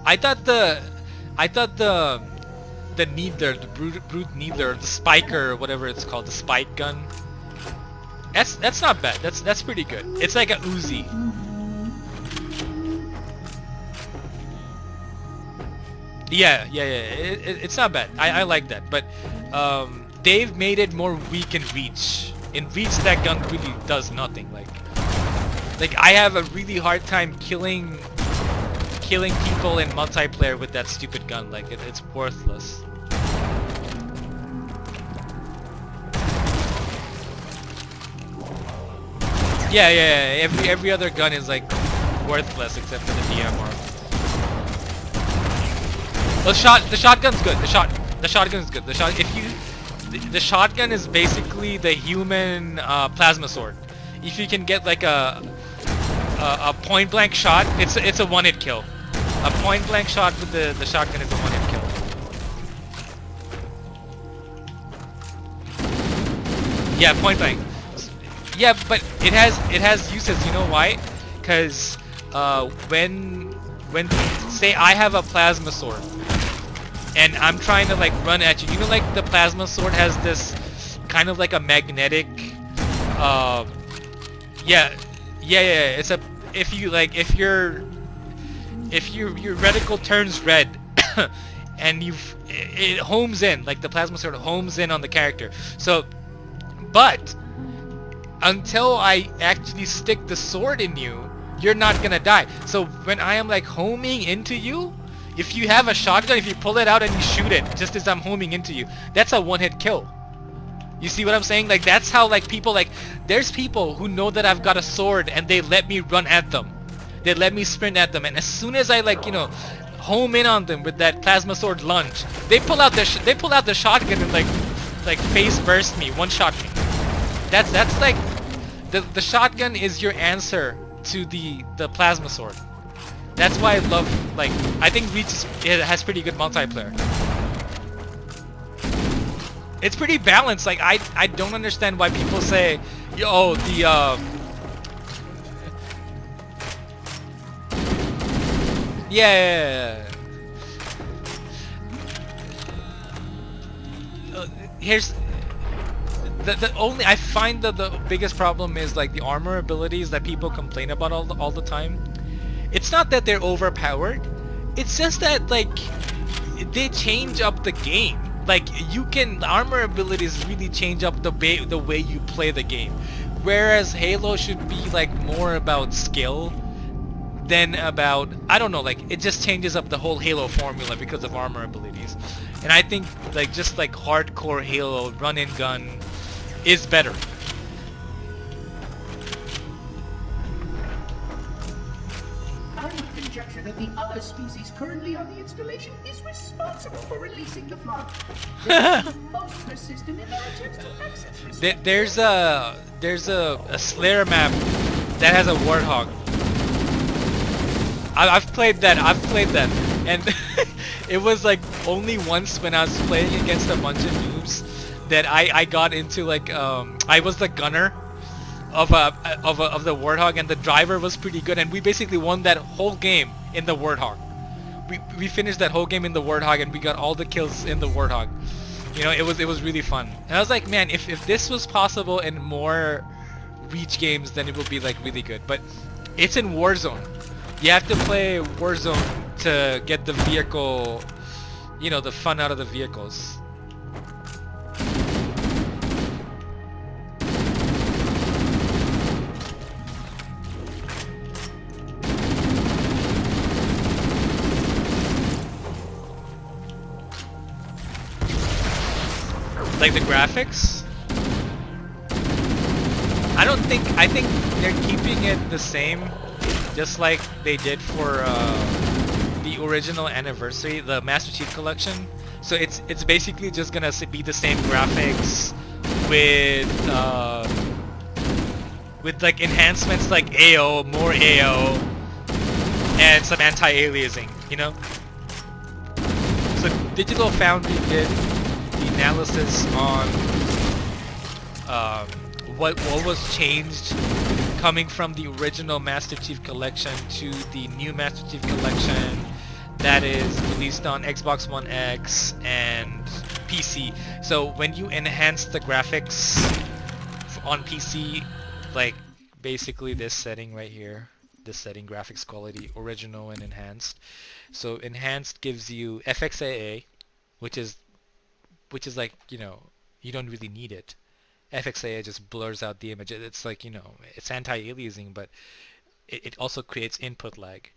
I thought the needler, the brute needler, the spiker, or whatever it's called, the spike gun. That's not bad. That's pretty good. It's like a Uzi. Yeah. It's not bad. I like that. But they've made it more weak in Reach. In Reach, that gun really does nothing. Like I have a really hard time killing people in multiplayer with that stupid gun. Like, it's worthless. Yeah. Every other gun is like worthless except for the DMR. The shotgun's good. The shotgun is good. The shotgun is basically the human plasma sword. If you can get like a point blank shot, it's a one-hit kill. A point blank shot with the shotgun is a one-hit kill. Yeah, point blank. Yeah, but it has uses. You know why? Because when say I have a plasma sword and I'm trying to like run at you, you know, like the plasma sword has this kind of like a magnetic yeah, Yeah, yeah, yeah, it's a if you like if your reticle turns red and it homes in, like the plasma sword homes in on the character. So, but until I actually stick the sword in you, you're not gonna die. So when I am like homing into you, if you have a shotgun, if you pull it out and you shoot it just as I'm homing into you, that's a one-hit kill. You see what I'm saying? Like that's how like people like there's people who know that I've got a sword and they let me run at them. They let me sprint at them, and as soon as I like home in on them with that plasma sword lunge, they pull out the shotgun and like face burst me, one shot me. That's like the shotgun is your answer to the plasma sword. That's why I love like I think it has pretty good multiplayer. It's pretty balanced. Like I don't understand why people say, yo, yeah. Here's the only I find that the biggest problem is like the armor abilities that people complain about all the time. It's not that they're overpowered. It's just that like they change up the game. Like armor abilities really change up the way you play the game. Whereas Halo should be like more about skill than about, I don't know, like it just changes up the whole Halo formula because of armor abilities. And I think like just like hardcore Halo run and gun is better. I would conjecture that the other species currently on the installation is responsible for releasing the flood. They're the most persistent in their attempts to access resources. There's a Slayer map that has a Warthog. I've played that, and it was like only once when I was playing against a bunch of noobs that I got into like I was the gunner of the Warthog, and the driver was pretty good, and we basically won that whole game in the Warthog. We finished that whole game in the Warthog, and we got all the kills in the Warthog. You know, it was really fun, and I was like, man, if this was possible in more Reach games, then it would be like really good. But it's in Warzone. You have to play Warzone to get the vehicle, you know, the fun out of the vehicles. Like the graphics? I think they're keeping it the same, just like they did for the original anniversary, the Master Chief Collection. So it's basically just gonna be the same graphics with like enhancements like AO, more AO, and some anti-aliasing, you know? So Digital Foundry did the analysis on what was changed coming from the original Master Chief Collection to the new Master Chief Collection that is released on Xbox One X and PC. So when you enhance the graphics on PC, like basically this setting right here, this setting, graphics quality, original and enhanced. So enhanced gives you FXAA, which is like, you know, you don't really need it. FXAA just blurs out the image. It's like, you know, it's anti-aliasing, but it also creates input lag.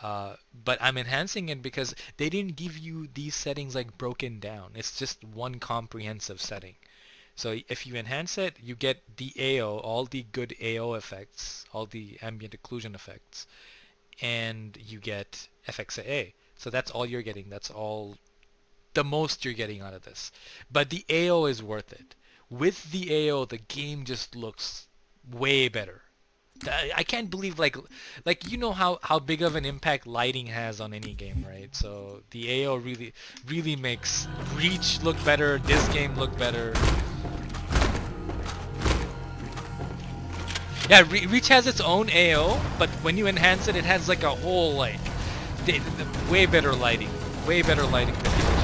But I'm enhancing it because they didn't give you these settings like broken down. It's just one comprehensive setting. So if you enhance it, you get the AO, all the good AO effects, all the ambient occlusion effects, and you get FXAA. So that's all you're getting. That's all the most you're getting out of this. But the AO is worth it. With the AO, the game just looks way better. I can't believe like you know how big of an impact lighting has on any game, right? So the AO really makes Reach look better, this game look better. Yeah, Reach has its own AO, but when you enhance it, it has like a whole like way better lighting than the original.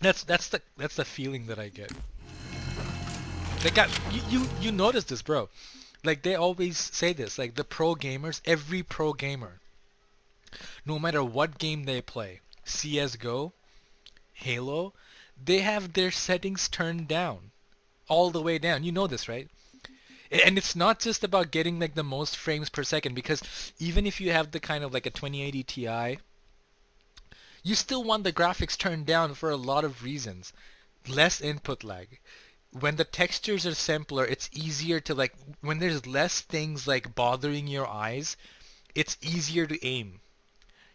That's the feeling that I get. Like you notice this, bro. Like they always say this. Like the pro gamers, every pro gamer, no matter what game they play, CS:GO, Halo, they have their settings turned down, all the way down. You know this, right? And it's not just about getting like the most frames per second, because even if you have the kind of like a 2080 Ti, you still want the graphics turned down for a lot of reasons. Less input lag. When the textures are simpler, it's easier to like, when there's less things like bothering your eyes, it's easier to aim.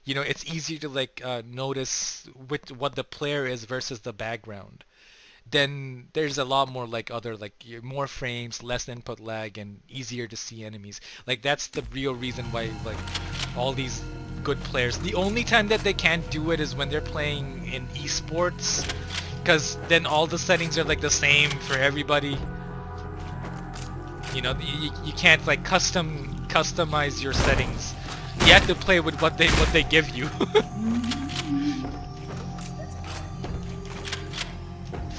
You know, it's easier to like notice what the player is versus the background. Then there's a lot more like other like more frames, less input lag, and easier to see enemies. Like that's the real reason why like all these good players. The only time that they can't do it is when they're playing in esports, because then all the settings are like the same for everybody. You know, you can't like customize your settings. You have to play with what they give you.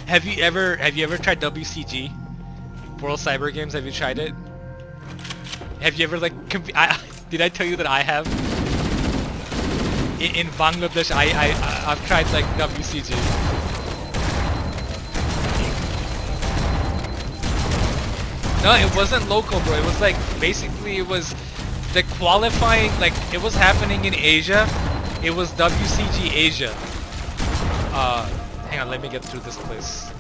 Have you ever tried WCG? World Cyber Games? Have you tried it? Have you ever like did I tell you that I have? In Bangladesh, I've tried like WCG. No, it wasn't local, bro. It was like basically it was the qualifying, like it was happening in Asia. It was WCG Asia. Hang on, let me get through this place.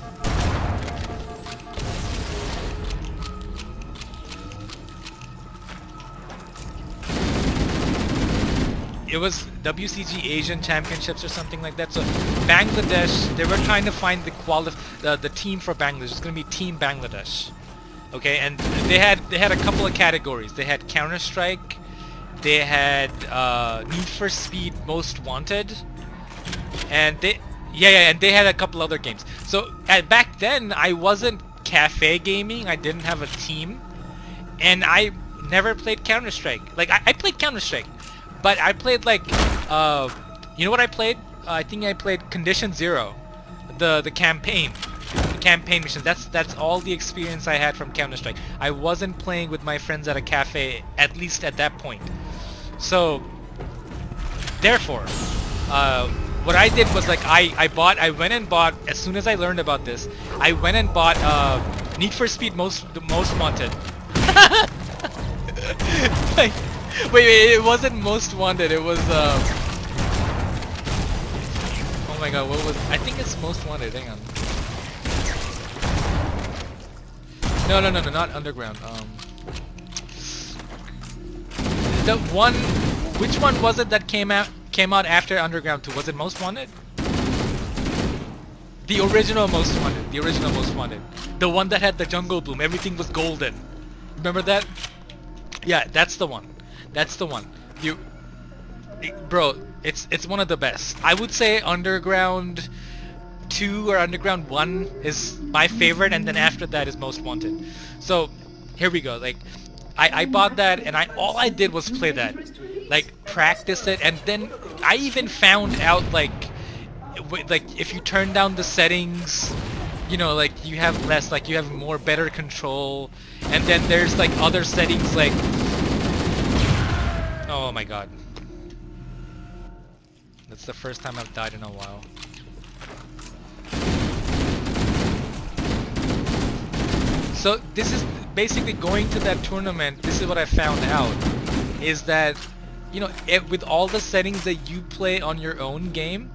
It was WCG Asian Championships or something like that. So Bangladesh, they were trying to find the team for Bangladesh. It's gonna be Team Bangladesh. Okay, and they had a couple of categories. They had Counter-Strike, they had Need for Speed Most Wanted, and and they had a couple other games. So back then I wasn't cafe gaming. I didn't have a team, and I never played Counter-Strike. Like I played Counter-Strike, but I played like you know what I played? I think I played Condition Zero, the campaign. Campaign missions. That's all the experience I had from Counter-Strike. I wasn't playing with my friends at a cafe, at least at that point. So therefore, what I did was like I went and bought, as soon as I learned about this, I went and bought Need for Speed Most Wanted. Like, wait, it wasn't Most Wanted. It was oh my god, what was? I think it's Most Wanted. Hang on. No, not Underground. The one, which one was it that came out after Underground 2? Was it Most Wanted? The original Most Wanted. The original Most Wanted. The one that had the jungle bloom. Everything was golden. Remember that? Yeah, that's the one. That's the one. Bro, it's one of the best. I would say Underground 2 or Underground 1 is my favorite, and then after that is Most Wanted. So here we go. Like I bought that, and all I did was play that, like practice it, and then I even found out like if you turn down the settings, you know, like you have less, like you have more better control, and then there's like other settings like, oh my god, that's the first time I've died in a while. So this is basically going to that tournament. This is what I found out, is that, you know, with all the settings that you play on your own game,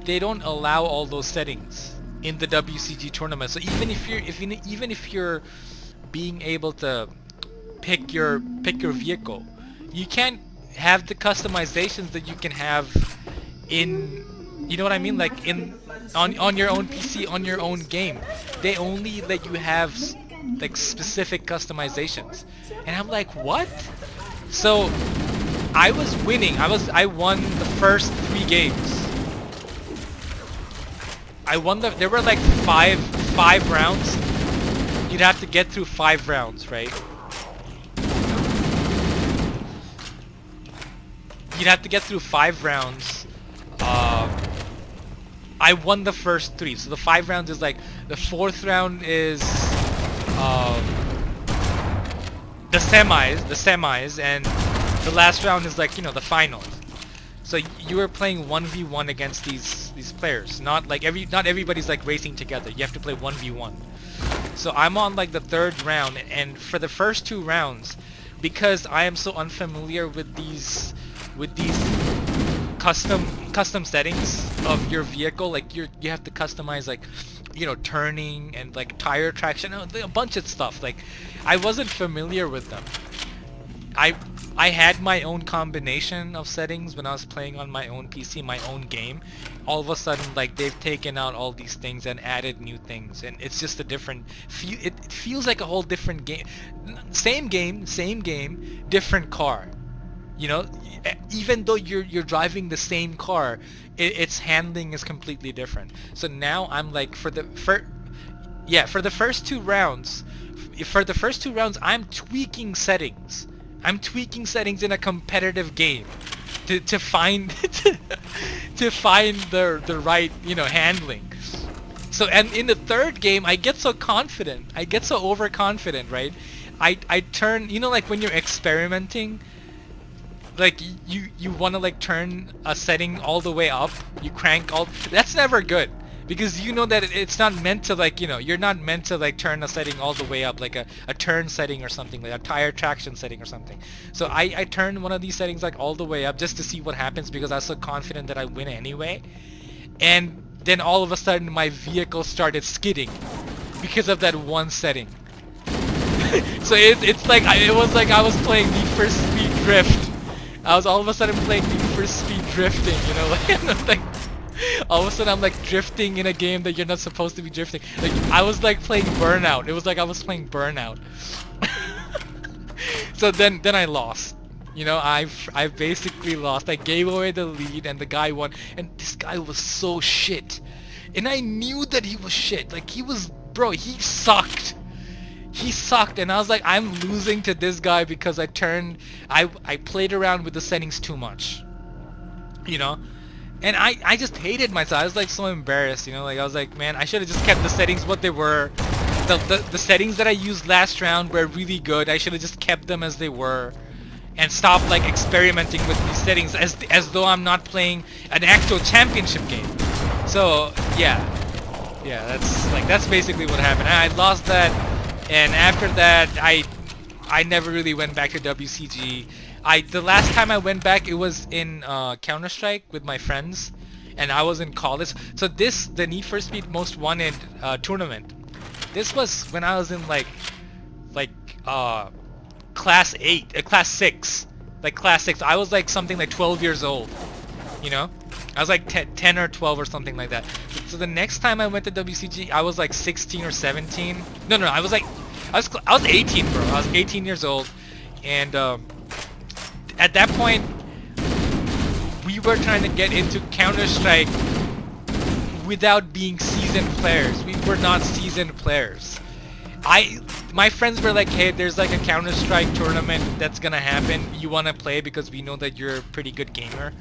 they don't allow all those settings in the WCG tournament. So even if you're being able to pick your vehicle, you can't have the customizations that you can have in, you know what I mean, like on your own PC, on your own game. They only let you have like specific customizations, and I'm like, what? So I was winning. I won the first 3 games. I won there were like five rounds. You'd have to get through 5 rounds, right? You'd have to get through 5 rounds. I won the first 3. So the 5 rounds is like the 4th round is um, the semis, and the last round is like, you know, the finals. So you were playing 1v1 against these players. Not everybody's like racing together. You have to play 1v1. So I'm on like the 3rd round, and for the first 2 rounds, because I am so unfamiliar with these custom settings of your vehicle, like you have to customize, like, you know, turning and like tire traction, a bunch of stuff. Like, I wasn't familiar with them. I had my own combination of settings when I was playing on my own PC, my own game. All of a sudden, like, they've taken out all these things and added new things, and it's just a different it feels like a whole different game. Same game, different car. You know, even though you're driving the same car, its handling is completely different. So now I'm like, for the first 2 rounds, I'm tweaking settings. I'm tweaking settings in a competitive game to find to find the right, you know, handling. So, and in the 3rd game, I get so confident. I get so overconfident, right? I turn, you know, like when you're experimenting, like you want to like turn a setting all the way up, you crank all. That's never good, because you know that it's not meant to, like, you know, you're not meant to like turn a setting all the way up, like a turn setting or something, like a tire traction setting or something. So I turned one of these settings like all the way up just to see what happens, because I was so confident that I win anyway. And then all of a sudden my vehicle started skidding because of that one setting. So it's like it was like I was playing Need for Speed Drift. I was all of a sudden playing Need for Speed drifting, you know, like all of a sudden I'm like drifting in a game that you're not supposed to be drifting. Like, I was like playing Burnout. It was like I was playing Burnout. So then I lost. You know, I basically lost. I gave away the lead and the guy won. And this guy was so shit. And I knew that he was shit. Like, he sucked. He sucked, and I was like, I'm losing to this guy because I played around with the settings too much. You know? And I just hated myself. I was like so embarrassed, you know, like I was like, man, I should have just kept the settings what they were. The settings that I used last round were really good. I should have just kept them as they were and stopped like experimenting with these settings as though I'm not playing an actual championship game. So, yeah, that's basically what happened. I lost that, and after that I never really went back to WCG. The last time I went back, it was in Counter-Strike with my friends, and I was in college. So the Need for Speed Most Wanted tournament, this was when I was in like class 6. Like class 6. I was like something like 12 years old, you know? I was like 10 or 12 or something like that. So the next time I went to WCG, I was like 16 or 17. No, I was 18, bro. I was 18 years old, and at that point, we were trying to get into Counter-Strike without being seasoned players. We were not seasoned players. My friends were like, hey, there's like a Counter-Strike tournament that's gonna happen. You wanna play because we know that you're a pretty good gamer.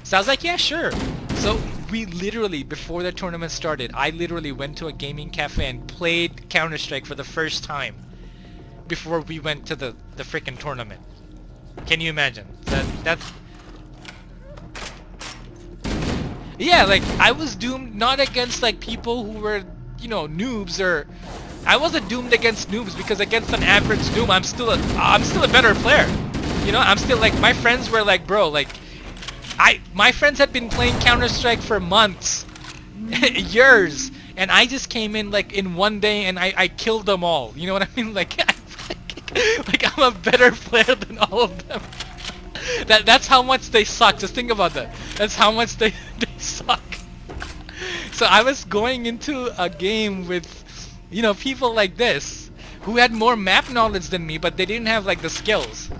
So I was like, yeah, sure. So we literally, before the tournament started, I literally went to a gaming cafe and played Counter-Strike for the first time before we went to the freaking tournament. Can you imagine? That's... Yeah, like, I was doomed not against, like, people who were, you know, noobs, or... I wasn't doomed against noobs, because against an average noob, I'm still a better player. You know, I'm still, like, my friends were like, bro, like... My friends had been playing Counter-Strike for months. Years. And I just came in, like, in one day, and I killed them all. You know what I mean? Like, like, I'm a better player than all of them. That's how much they suck. Just think about that. That's how much they suck. So I was going into a game with, you know, people like this who had more map knowledge than me, but they didn't have like the skills.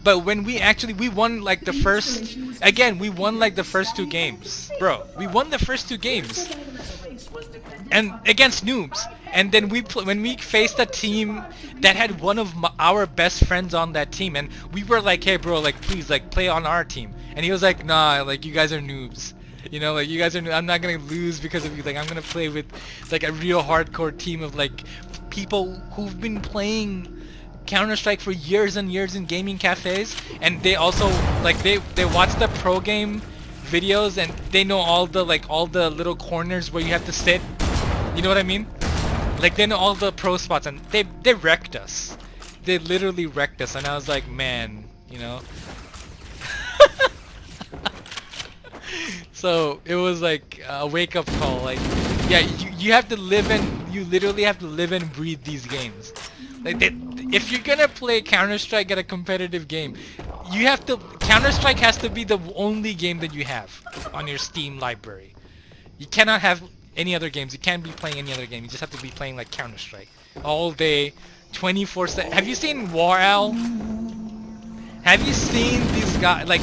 But when we won like the first, again, we won like the first 2 games, bro. We won the first 2 games, and against noobs. And then when we faced a team that had one of our best friends on that team, and we were like, hey bro, like please, like play on our team. And he was like, nah, like you guys are noobs. You know, like you guys are. I'm not gonna lose because of you. Like I'm gonna play with like a real hardcore team of like people who've been playing Counter-Strike for years and years in gaming cafes, and they also like they watch the pro game videos and they know all the little corners where you have to sit. You know what I mean? Like they know all the pro spots, and they wrecked us. They literally wrecked us, and I was like, man, you know. So it was like a wake-up call. Like, yeah, you have to live in, you literally have to live and breathe these games. Like, if you're gonna play Counter-Strike at a competitive game, you have to. Counter-Strike has to be the only game that you have on your Steam library. You cannot have any other games. You can't be playing any other game. You just have to be playing like Counter-Strike all day, 24/7. Have you seen War Owl? Have you seen these guys like?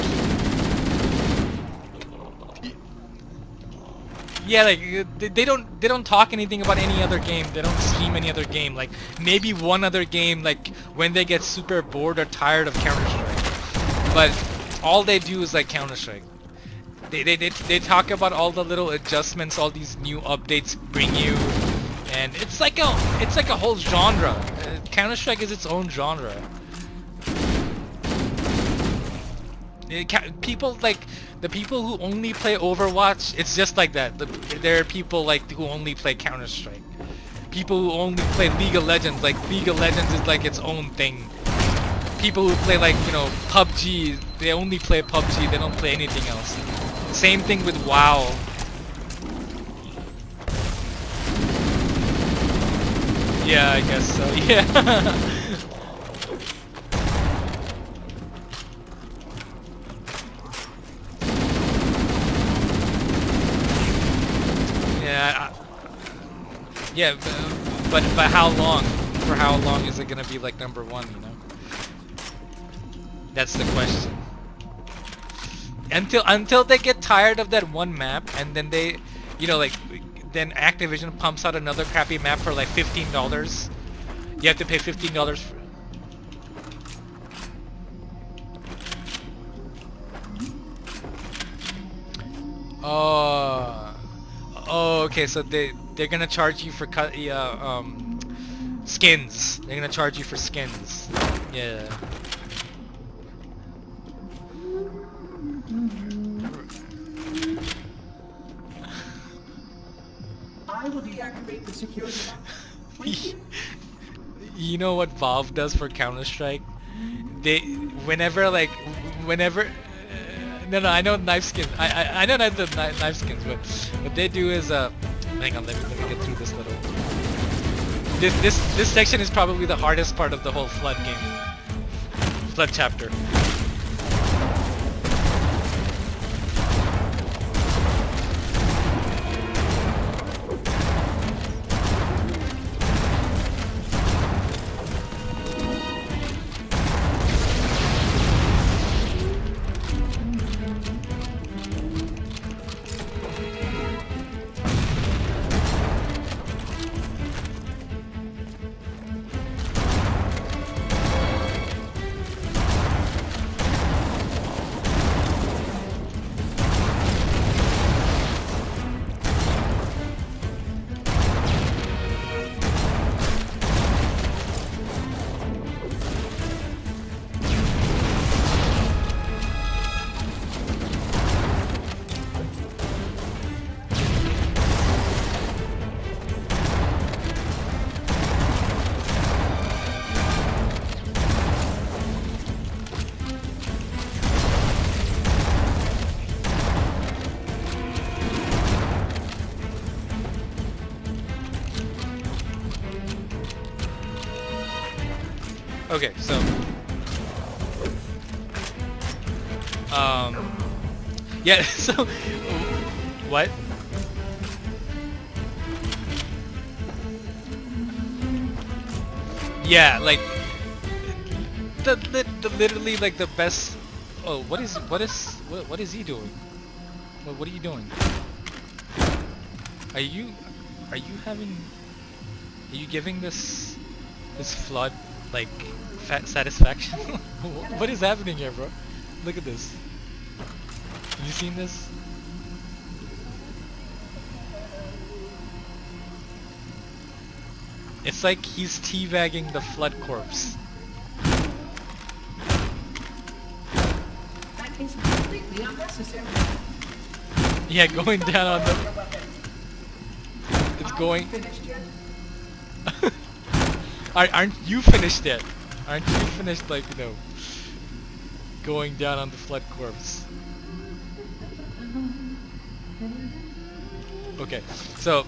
Yeah, like they don't talk anything about any other game. They don't stream any other game. Like maybe one other game, like when they get super bored or tired of Counter-Strike. But all they do is like Counter-Strike. They talk about all the little adjustments all these new updates bring you, and it's like a whole genre. Counter-Strike is its own genre. People like the people who only play Overwatch, it's just like that. There are people like who only play Counter-Strike. People who only play League of Legends, like League of Legends is like its own thing. People who play like, you know, PUBG, they only play PUBG, they don't play anything else. Same thing with WoW. Yeah, I guess so. Yeah. Yeah, but how long? For how long is it gonna be like number one? You know, that's the question. Until they get tired of that one map, and then they, you know, like then Activision pumps out another crappy map for like $15. You have to pay $15 for. Oh, okay. So they're gonna charge you for skins. They're gonna charge you for skins. Yeah. I will deactivate the security. You know what Valve does for Counter-Strike? Whenever no, I know knife skins. I know the knife skins, but what they do is hang on, let me get through this little. This section is probably the hardest part of the whole Flood game. Flood chapter. Okay, so yeah, so what? Yeah, like the literally like the best. Oh, what is he doing? What are you doing? Are you having? Are you giving this flood like fat satisfaction? What is happening here, bro? Look at this. Have you seen this? It's like he's teabagging the flood corpse. That is completely unnecessary. Yeah, going down on the. Your weapon. It's Are you going. finished yet? Aren't you finished yet? Aren't you finished, like, going down on the flood corpse? Okay, so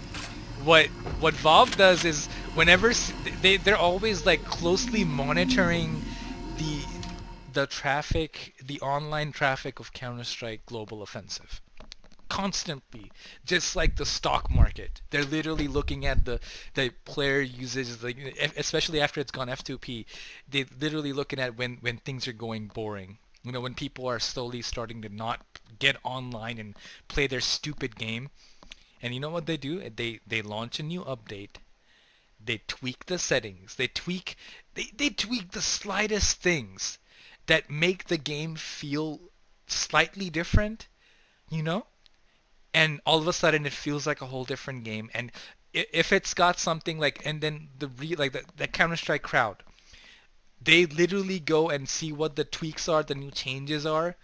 what Valve does is whenever they're always like closely monitoring the traffic, the online traffic of Counter-Strike Global Offensive. Constantly, just like the stock market. They're literally looking at the player usage, like especially after it's gone F2P. They're literally looking at when things are going boring. When people are slowly starting to not get online and play their stupid game. And you know what they do? They launch a new update. They tweak the settings. They tweak the slightest things that make the game feel slightly different, you know? And all of a sudden it feels like a whole different game. And if it's got something like, and then the Counter-Strike crowd, they literally go and see what the tweaks are, the new changes are.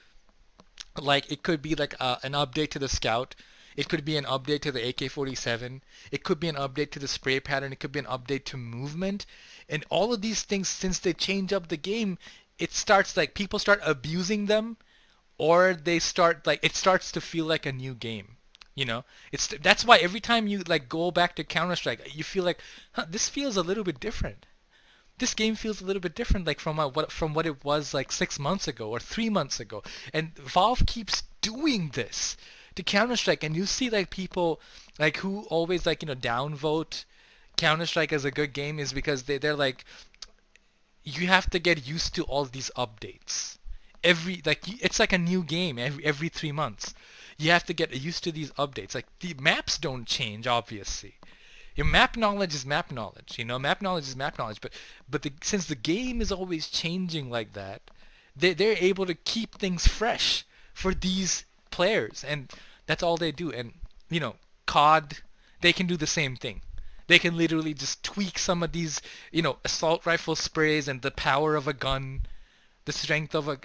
Like it could be like an update to the Scout. It could be an update to the AK-47. It could be an update to the spray pattern. It could be an update to movement. And all of these things, since they change up the game, it starts like people start abusing them, or they start like it starts to feel like a new game. That's why every time you like go back to Counter-Strike, you feel like, huh, this feels a little bit different. This game feels a little bit different, like from what it was like 6 months ago or 3 months ago. And Valve keeps doing this to Counter-Strike, and you see like people like who always like downvote Counter-Strike as a good game is because they're like, you have to get used to all these updates. It's like a new game every 3 months. You have to get used to these updates. Like the maps don't change, obviously. Your map knowledge is map knowledge. Map knowledge is map knowledge. But since the game is always changing like that, they're able to keep things fresh for these players, and that's all they do. And COD, they can do the same thing. They can literally just tweak some of these, assault rifle sprays and the power of a gun, the strength of a.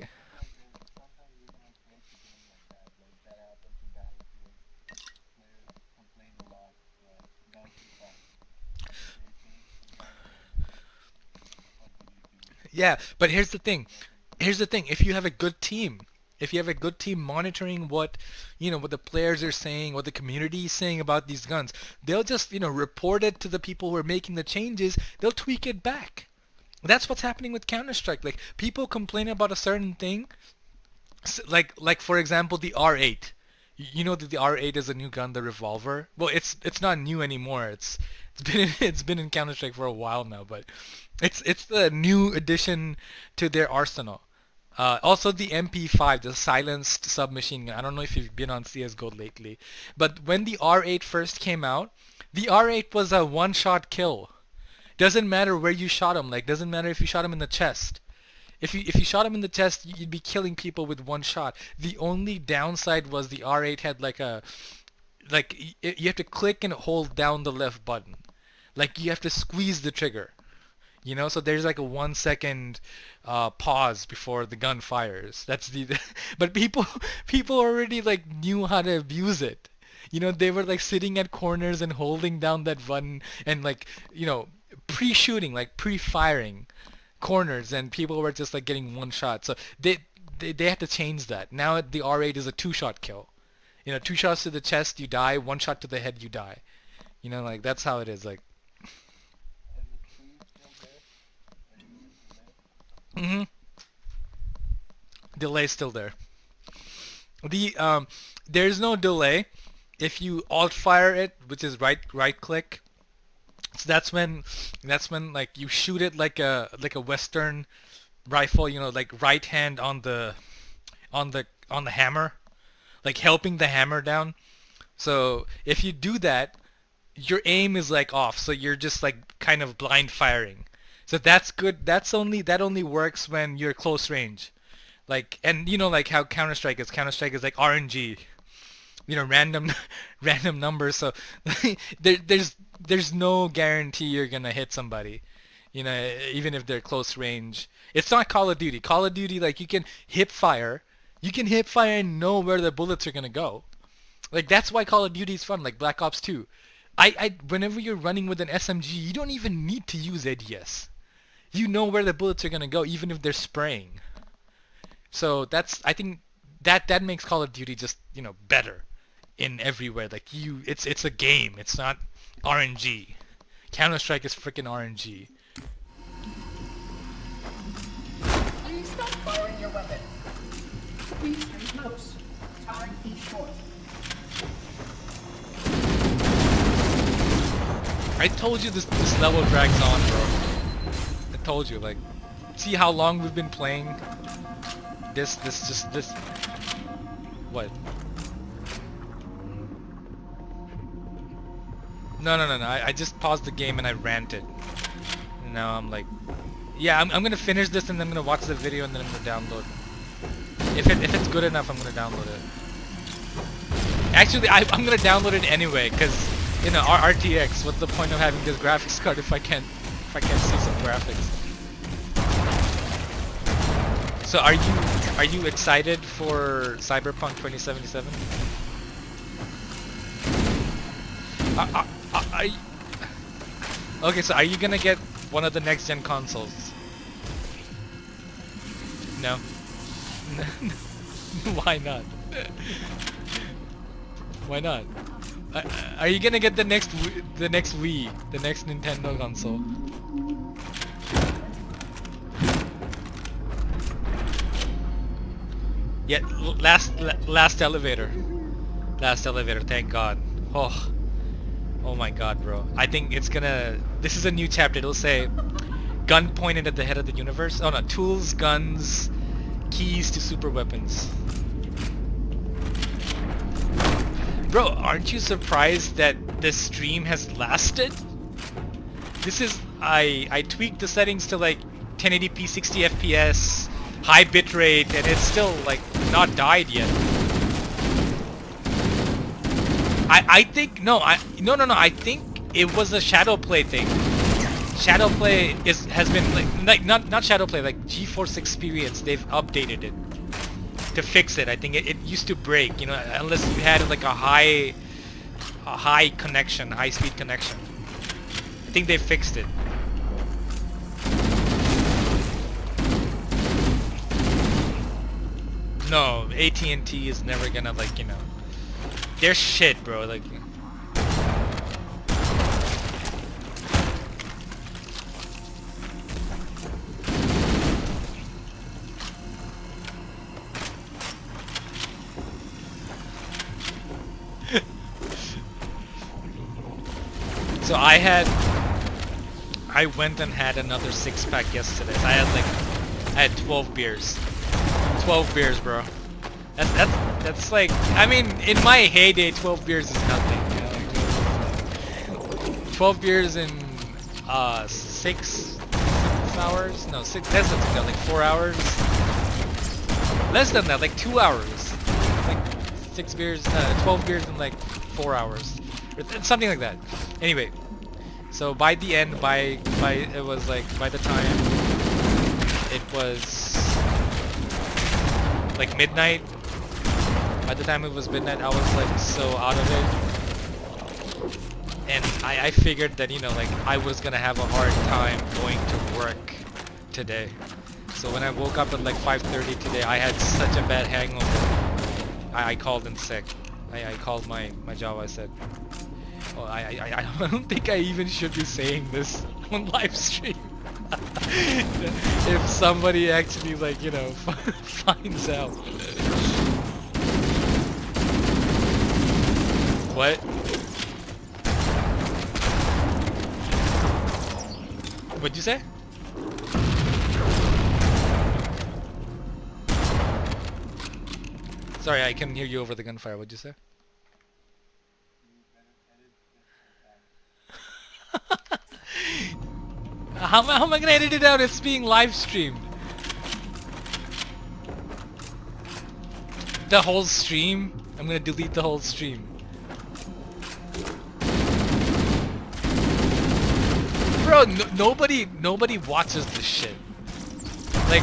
Yeah, but here's the thing. Here's the thing. If you have a good team monitoring what the players are saying, what the community is saying about these guns, they'll just, report it to the people who are making the changes. They'll tweak it back. That's what's happening with Counter-Strike. Like people complain about a certain thing, like for example the R8. You know that the R8 is a new gun, the revolver. Well, it's not new anymore. It's been in Counter-Strike for a while now, but it's the new addition to their arsenal. Also the MP5, the silenced submachine gun. I don't know if you've been on CS:GO lately, but when the R8 first came out, the R8 was a one-shot kill. Doesn't matter where you shot him. Like doesn't matter if you shot him in the chest. If you shot him in the chest, you'd be killing people with one shot. The only downside was the R8 had you have to click and hold down the left button. Like you have to squeeze the trigger. So there's like a 1 second pause before the gun fires. That's the but people already like knew how to abuse it. They were like sitting at corners and holding down that button and like, pre-shooting, like pre-firing corners, and people were just like getting one shot. So they had to change that. Now the R8 is a two-shot kill. Two shots to the chest, you die. One shot to the head, you die. Like that's how it is. Like. Mhm. Delay still there. There's no delay if you alt fire it, which is right click. So that's when like you shoot it like a Western rifle, like right hand on the hammer, like helping the hammer down. So if you do that, your aim is like off, so you're just like kind of blind firing. So that's good. That only works when you're close range. Like, and like how Counter-Strike is. Counter-Strike is like RNG, random random numbers. So there's there's no guarantee you're gonna hit somebody. You know, even if they're close range. It's not Call of Duty. Call of Duty, like, you can hip fire. You can hip fire and know where the bullets are gonna go. Like, that's why Call of Duty is fun, like Black Ops 2. Whenever you're running with an SMG, you don't even need to use ADS. You know where the bullets are gonna go, even if they're spraying. So I think that makes Call of Duty just, you know, better in everywhere. Like, it's a game. It's not RNG. Counter-Strike is freaking RNG. Please stop firing your weapon. Please stay close. Time is short. I told you this level drags on, bro. I told you, like, see how long we've been playing this. What? No. I just paused the game and I ranted. And now I'm like, yeah, I'm gonna finish this and then I'm gonna watch the video and then I'm gonna download. If it's good enough, I'm gonna download it. Actually, I'm gonna download it anyway, cause you know, RTX. What's the point of having this graphics card if I can't see some graphics? So are you excited for Cyberpunk 2077? Okay, so are you gonna get one of the next gen consoles? No. Why not? Why not? Are you gonna get the next Wii, the next Nintendo console? Yeah, last elevator. Last elevator, thank God. Oh my God, bro. I think it's gonna... This is a new chapter. It'll say, gun pointed at the head of the universe. Oh no, tools, guns, keys to super weapons. Bro, aren't you surprised that this stream has lasted? This is... I tweaked the settings to like 1080p 60 FPS, high bitrate, and it's still like not died yet. I think no, I think it was a Shadowplay thing. Shadowplay has been like not Shadowplay, like GeForce Experience. They've updated it to fix it. I think it used to break, you know, unless you had like a high connection, high speed connection. I think they fixed it. No, AT&T is never gonna, like, you know, they're shit, bro. Like, so I went and had another 6-pack yesterday. So I had 12 beers. 12 beers, bro. That's like, I mean, in my heyday, 12 beers is nothing. You know, like 12 beers in 6 hours? No, 6. Less than that, like 4 hours. Less than that, like 2 hours. Like 6 beers, 12 beers in like 4 hours, or something like that. Anyway, so by the end, it was like, by the time it was like midnight. By the time it was midnight, I was like so out of it, and I figured that, you know, like I was gonna have a hard time going to work today. So when I woke up at like 5:30 today, I had such a bad hangover. I called in sick. I called my job. I said, oh, I don't think I even should be saying this on live stream. If somebody actually, like, you know, finds out. What? What'd you say? Sorry, I couldn't hear you over the gunfire. What'd you say? How am I gonna edit it out? It's being live streamed. The whole stream? I'm gonna delete the whole stream. bro, nobody watches this shit. Like,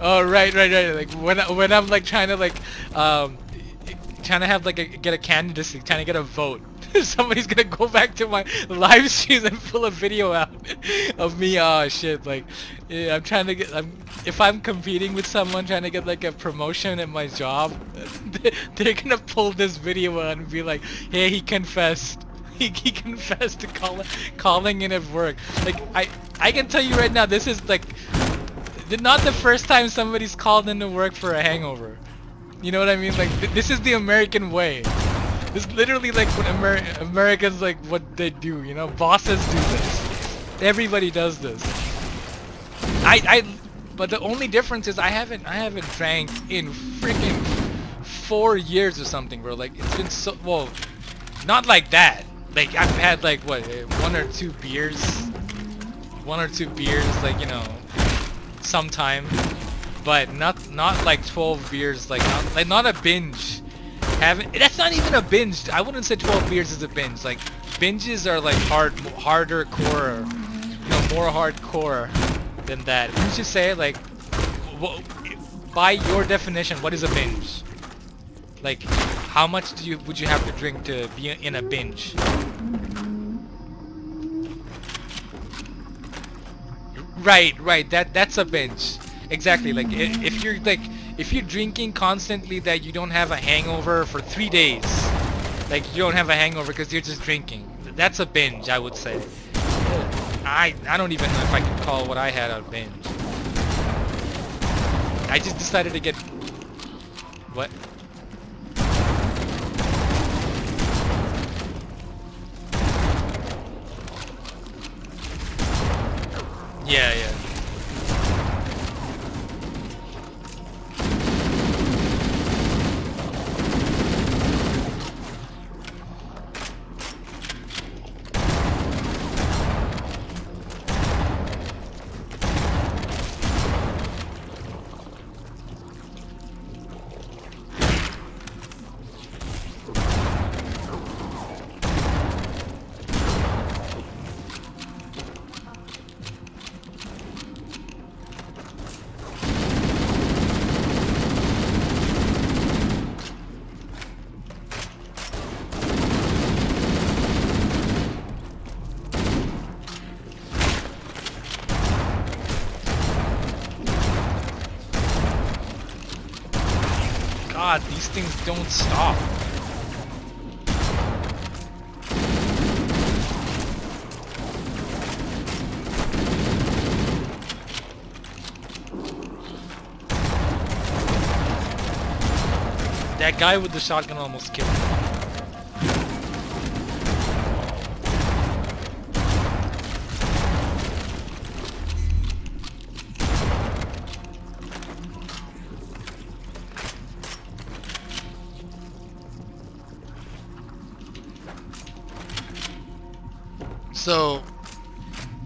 oh right. Like when I'm like trying to like trying to have like get a candidacy, trying to get a vote. Somebody's gonna go back to my live streams and pull a video out of me. Oh shit! Like, yeah, I'm trying to get. If I'm competing with someone trying to get like a promotion at my job, they're gonna pull this video out and be like, "Hey, he confessed. He confessed to calling in at work." Like, I can tell you right now, this is like not the first time somebody's called into work for a hangover. You know what I mean? Like, this is the American way. It's literally like what Americans like what they do, you know? Bosses do this. Everybody does this. But the only difference is I haven't drank in freaking 4 years or something, bro. Like, it's been so, well, not like that. Like, I've had like what, 1 or 2 beers, like, you know, sometime, but not like 12 beers, like not a binge. That's not even a binge. I wouldn't say 12 beers is a binge. Like, binges are like harder core, you know, more hardcore than that. Wouldn't you say, like, by your definition, what is a binge? Like, how much would you have to drink to be in a binge? Right. That's a binge. Exactly. Like, if you're drinking constantly that you don't have a hangover for 3 days, like you don't have a hangover because you're just drinking, that's a binge, I would say. I don't even know if I can call what I had a binge. I just decided to get... What? Yeah. God, these things don't stop. That guy with the shotgun almost killed me.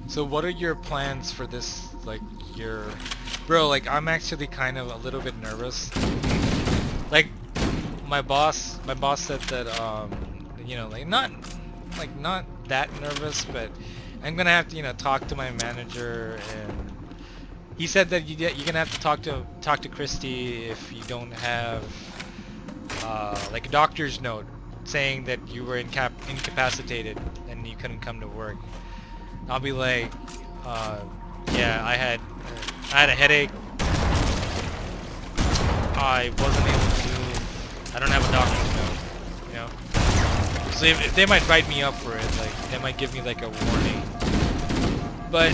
So what are your plans for this, like, your... Bro, like, I'm actually kind of a little bit nervous. Like, my boss said that, you know, like, not that nervous, but I'm gonna have to, you know, talk to my manager, and he said that you're gonna have to talk to Christy if you don't have, like, a doctor's note saying that you were incapacitated and you couldn't come to work. I'll be like, yeah, I had a headache. I wasn't able to. I don't have a doctor's note, you know. So if they might write me up for it, like they might give me like a warning. But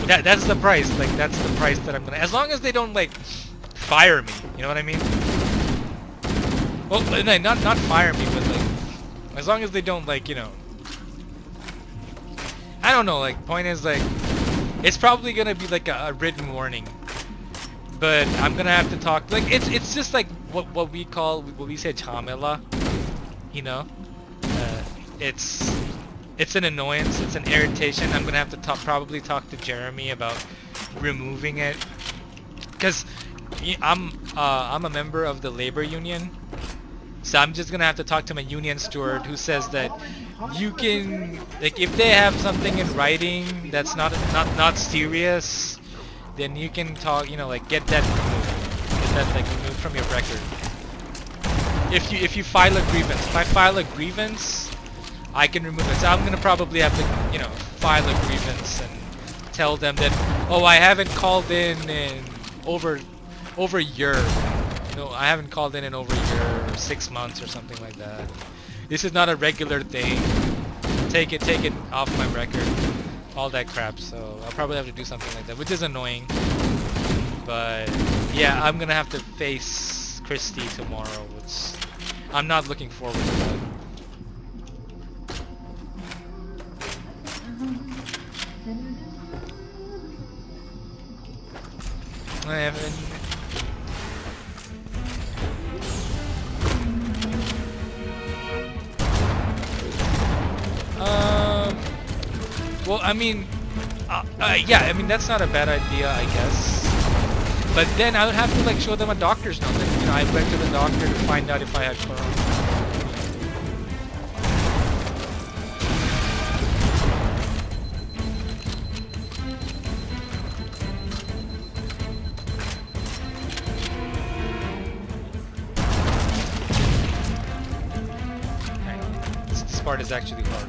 that's the price. Like that's the price that I'm gonna. As long as they don't like fire me, you know what I mean? Well, no, not fire me, but like as long as they don't, like, you know. I don't know, like, point is, like, it's probably gonna be like a written warning, but I'm gonna have to talk, like, it's just like what we say chamela, you know. It's an annoyance, it's an irritation. I'm gonna have to probably talk to Jeremy about removing it, because I'm a member of the labor union, So I'm just gonna have to talk to my union steward, who says that you can, like, if they have something in writing that's not serious, then you can talk, you know, like, get that like removed from your record. If you file a grievance. If I file a grievance, I can remove it. So I'm gonna probably have to, you know, file a grievance and tell them that, oh, I haven't called in over a year. No, I haven't called in over a year or 6 months or something like that. This is not a regular thing. Take it off my record. All that crap. So I'll probably have to do something like that, which is annoying. But yeah, I'm gonna have to face Christy tomorrow, which I'm not looking forward to that. I haven't. Well, I mean, yeah, I mean, that's not a bad idea, I guess. But then I would have to, like, show them a doctor's note that, you know, I went to the doctor to find out if I had corona. Hang on. This part is actually hard.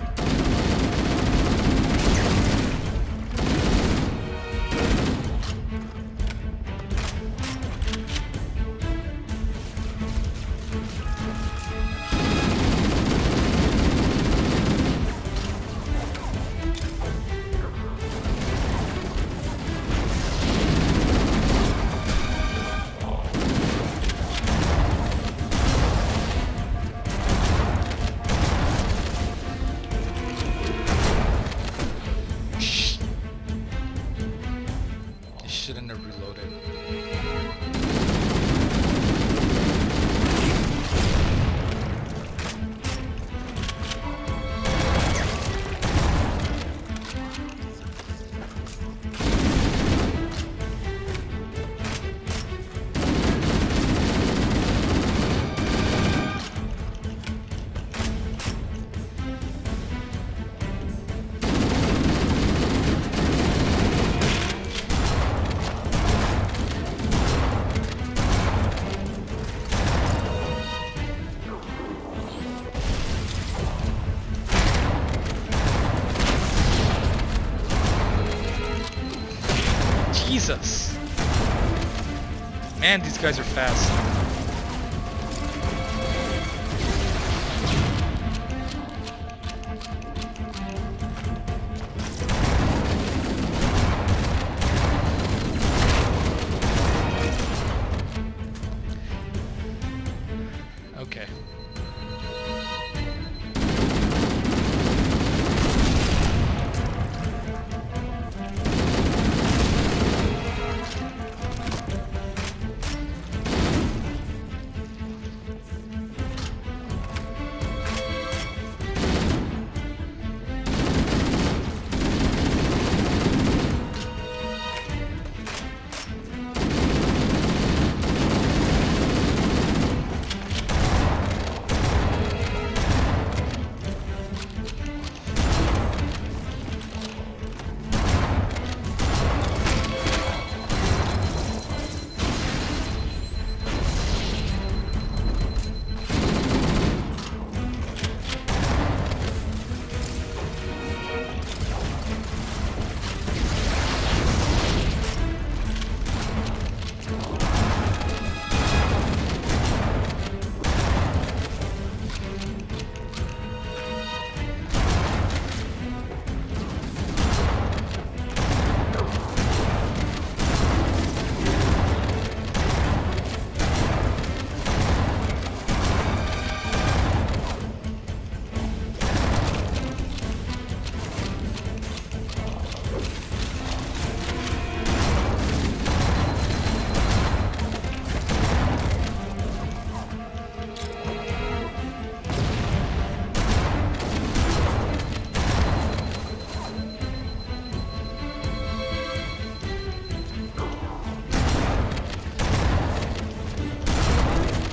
Shouldn't have reloaded. Jesus! Man, these guys are fast. Okay.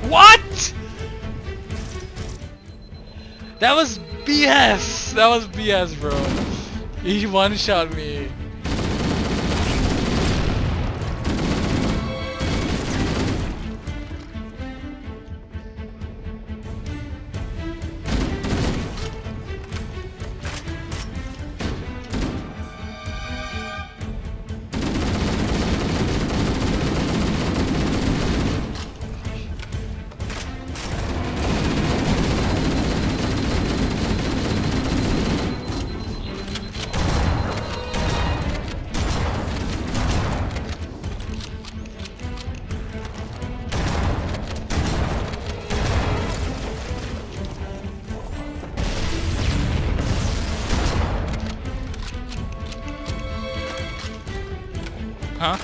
What? That was BS! That was BS, bro. He one-shot me. Huh?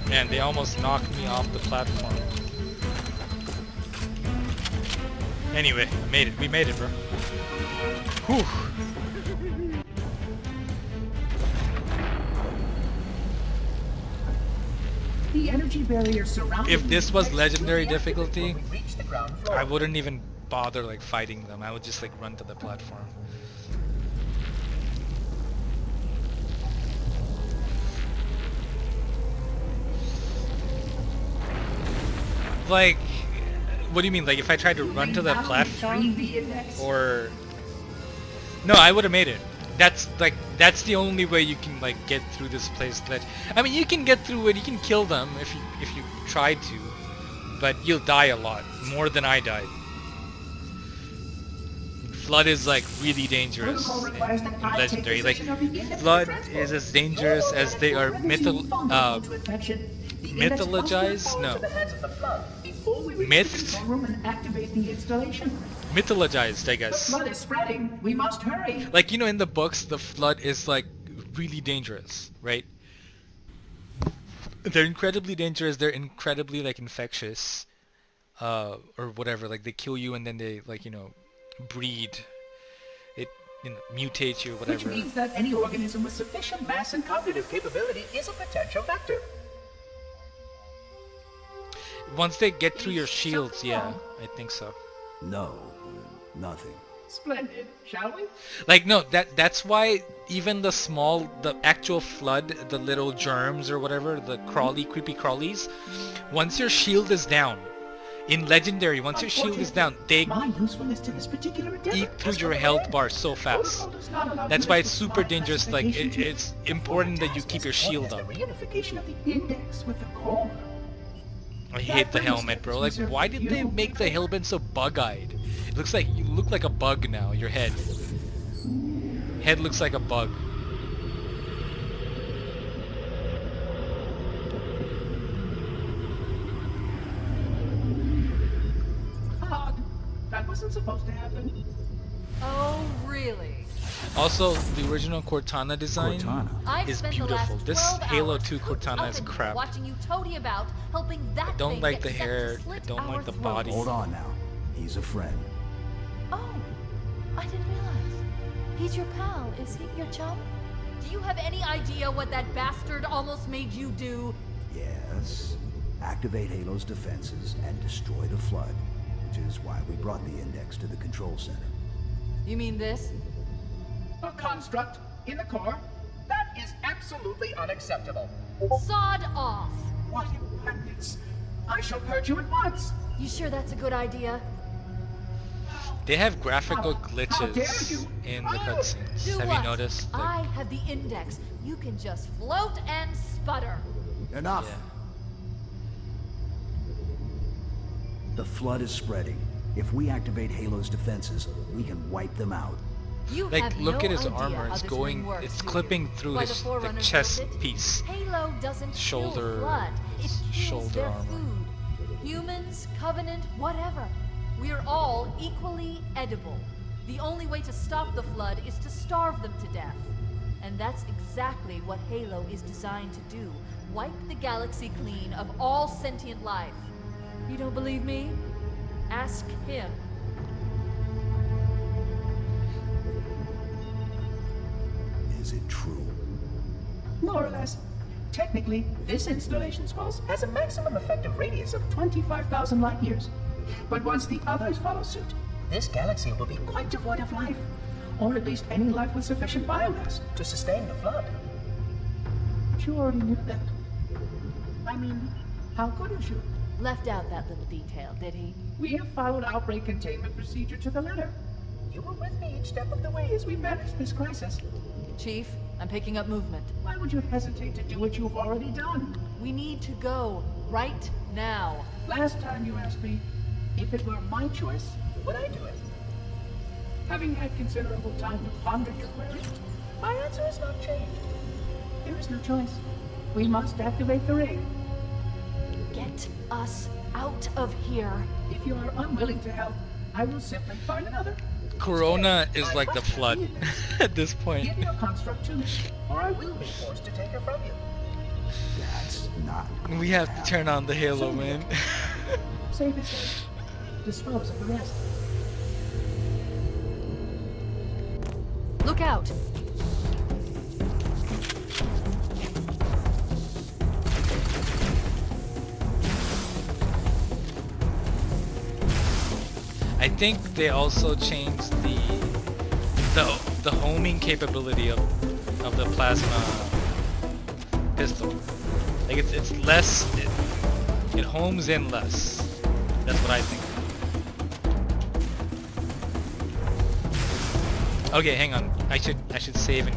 Man, they almost knocked me off the platform. Anyway, I made it. We made it, bro. Whew. The energy barrier surrounding If this was the legendary will be activated difficulty, when we reach the ground floor. I wouldn't even bother like fighting them. I would just like run to the platform. Like, what do you mean? Like, if I tried to run to the platform, or no, I would have made it. That's the only way you can like get through this place. I mean, you can get through it. You can kill them if you try to, but you'll die a lot more than I died. Flood is like really dangerous in legendary. Like, Flood is as dangerous as they are mythologized? No. Mythed? Mythologized, I guess. The flood is spreading. We must hurry. Like, you know, in the books, the flood is like really dangerous, right? They're incredibly dangerous. They're incredibly like infectious, or whatever. Like, they kill you and then they like, you know, breed. It, you know, mutates you or whatever. Which means that any organism with sufficient mass and cognitive capability is a potential vector. Once they get through your shields, yeah, I think so. No, nothing. Splendid, shall we? Like, no, that's why even the actual flood, the little germs or whatever, the creepy crawlies, once your shield is down, in legendary, once your shield is down, they My usefulness to this particular endeavor eat through your health bar so fast. That's why it's super dangerous. Like, it's important that you keep your shield up. The reunification of the index with the core. I hate the helmet, bro. Like, why did they make the helmet so bug-eyed? Looks like you look like a bug now. Your head. Head looks like a bug. Odd. That wasn't supposed to happen. Oh, really? Also, the original Cortana design I've is spent beautiful. The last This 12 Halo hours 2 cooped Cortana up is in here crap. Watching you toady about, helping that I don't thing like get the set to hair. I slit don't our like the throats. body. Hold on now. He's a friend. Oh, I didn't realize. He's your pal, is he? Your chum? Do you have any idea what that bastard almost made you do? Yes. Activate Halo's defenses and destroy the Flood, which is why we brought the Index to the control center. You mean this? A construct in the core? That is absolutely unacceptable. Sod off! What impertinence! I shall purge you at once! You sure that's a good idea? They have graphical How glitches dare you? in the Oh! cutscenes. Do Have what? you noticed? I have the Index. You can just float and sputter. Enough! Yeah. The Flood is spreading. If we activate Halo's defenses, we can wipe them out. You Like, have look no at his idea armor. how It's this going. ring works, It's do you? clipping through Why the his Forerunners chest built it? piece. Halo doesn't Shoulder- kill blood. It fuels shoulder their armor. food. Humans, Covenant, whatever. We're all equally edible. The only way to stop the Flood is to starve them to death. And that's exactly what Halo is designed to do. Wipe the galaxy clean of all sentient life. You don't believe me? Ask him. Is it true? More or less. Technically, this installation's pulse has a maximum effective radius of 25,000 light years. But once the others follow suit, this galaxy will be quite devoid of life. Or at least any life with sufficient biomass to sustain the Flood. But you already knew that. I mean, how couldn't you? Left out that little detail, did he? We have followed outbreak containment procedure to the letter. You were with me each step of the way as we managed this crisis. Chief, I'm picking up movement. Why would you hesitate to do what you've already done? We need to go right now. Last time you asked me, if it were my choice, would I do it? Having had considerable time to ponder your query, my answer has not changed. There is no choice. We must activate the ring. Get us out of here. If you are unwilling to help, I will simply find another. Corona is I like the must Flood have you. at this point. Give your construct to me, or I will be forced to take her from you. That's not. We have to turn on the Halo, man. Save it safe. Dispose of the rest. Look out. I think they also changed the homing capability of the plasma pistol. Like it's less. It homes in less. That's what I think. Okay, hang on. I should save and